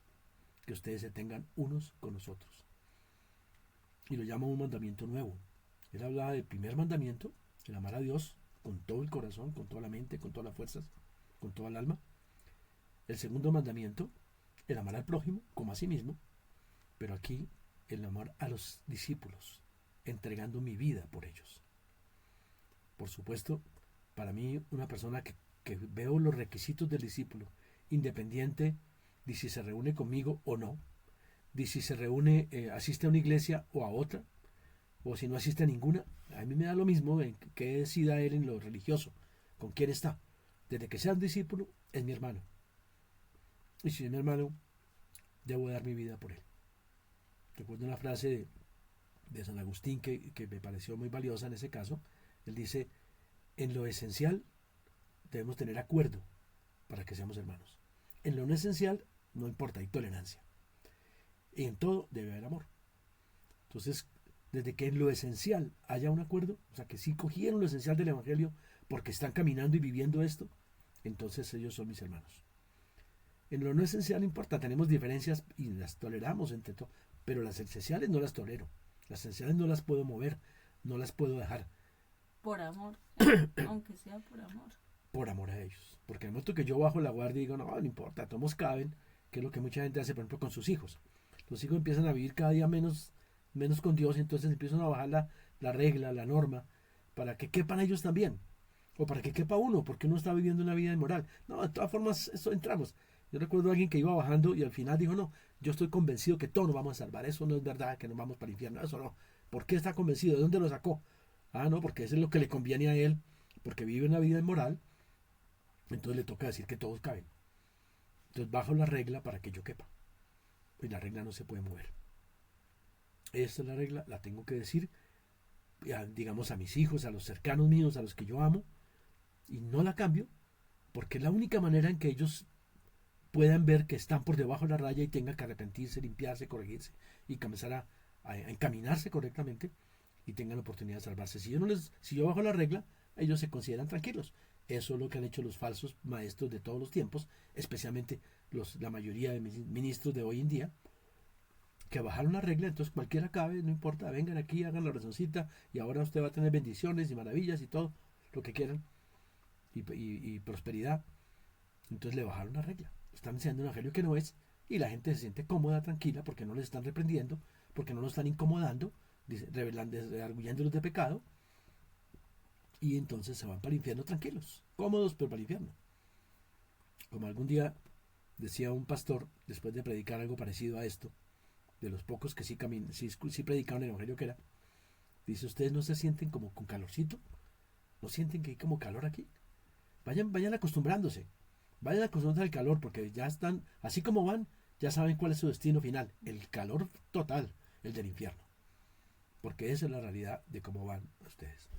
Que ustedes se tengan unos con los otros. Y lo llama un mandamiento nuevo. Él hablaba del primer mandamiento, el amar a Dios con todo el corazón, con toda la mente, con todas las fuerzas, con toda el alma. El segundo mandamiento, el amar al prójimo como a sí mismo. Pero aquí, el amar a los discípulos, entregando mi vida por ellos. Por supuesto, para mí, una persona que veo los requisitos del discípulo, independiente de si se reúne conmigo o no, de si se reúne, asiste a una iglesia o a otra, o si no asiste a ninguna, a mí me da lo mismo en que decida él en lo religioso, con quién está. Desde que sea un discípulo, es mi hermano. Y si es mi hermano, debo dar mi vida por él. Recuerdo una frase de San Agustín que me pareció muy valiosa en ese caso. Él dice, en lo esencial debemos tener acuerdo para que seamos hermanos. En lo no esencial no importa, hay tolerancia. Y en todo debe haber amor. Entonces, desde que en lo esencial haya un acuerdo, o sea, que sí cogieron lo esencial del Evangelio porque están caminando y viviendo esto, entonces ellos son mis hermanos. En lo no esencial no importa, tenemos diferencias y las toleramos entre todo, pero las esenciales no las tolero. Las esenciales no las puedo mover, no las puedo dejar. Por amor, aunque sea por amor. Por amor a ellos. Porque en el momento que yo bajo la guardia y digo, no importa, todos caben, que es lo que mucha gente hace, por ejemplo, con sus hijos. Los hijos empiezan a vivir cada día menos con Dios, y entonces empiezan a bajar la regla, la norma, para que quepan ellos también. O para que quepa uno, porque uno está viviendo una vida inmoral. No, de todas formas, eso entramos. Yo recuerdo a alguien que iba bajando y al final dijo, no, yo estoy convencido que todos nos vamos a salvar. Eso no es verdad, que nos vamos para el infierno. Eso no. ¿Por qué está convencido? ¿De dónde lo sacó? Ah, no, porque eso es lo que le conviene a él, porque vive una vida inmoral. Entonces le toca decir que todos caben. Entonces bajo la regla para que yo quepa. Y la regla no se puede mover. esta es la regla, la tengo que decir, digamos, a mis hijos, a los cercanos míos, a los que yo amo, y no la cambio, porque es la única manera en que ellos puedan ver que están por debajo de la raya y tengan que arrepentirse, limpiarse, corregirse y comenzar a encaminarse correctamente y tengan la oportunidad de salvarse. Si yo bajo la regla, ellos se consideran tranquilos. Eso es lo que han hecho los falsos maestros de todos los tiempos, especialmente la mayoría de ministros de hoy en día, que bajaron la regla. Entonces cualquiera cabe, no importa, vengan aquí, hagan la oracioncita y ahora usted va a tener bendiciones y maravillas y todo lo que quieran y prosperidad. Entonces le bajaron la regla, están enseñando un evangelio que no es, y la gente se siente cómoda, tranquila, porque no les están reprendiendo, porque no los están incomodando, arguyéndolos de pecado, y entonces se van para el infierno tranquilos, cómodos, pero para el infierno. Como algún día decía un pastor, después de predicar algo parecido a esto, de los pocos que sí predicaron el evangelio que era, dice: ¿ustedes no se sienten como con calorcito? ¿No sienten que hay como calor aquí? Vayan acostumbrándose. Vayan acostumbrándose al calor, porque ya están, así como van, ya saben cuál es su destino final. El calor total, el del infierno. Porque esa es la realidad de cómo van ustedes.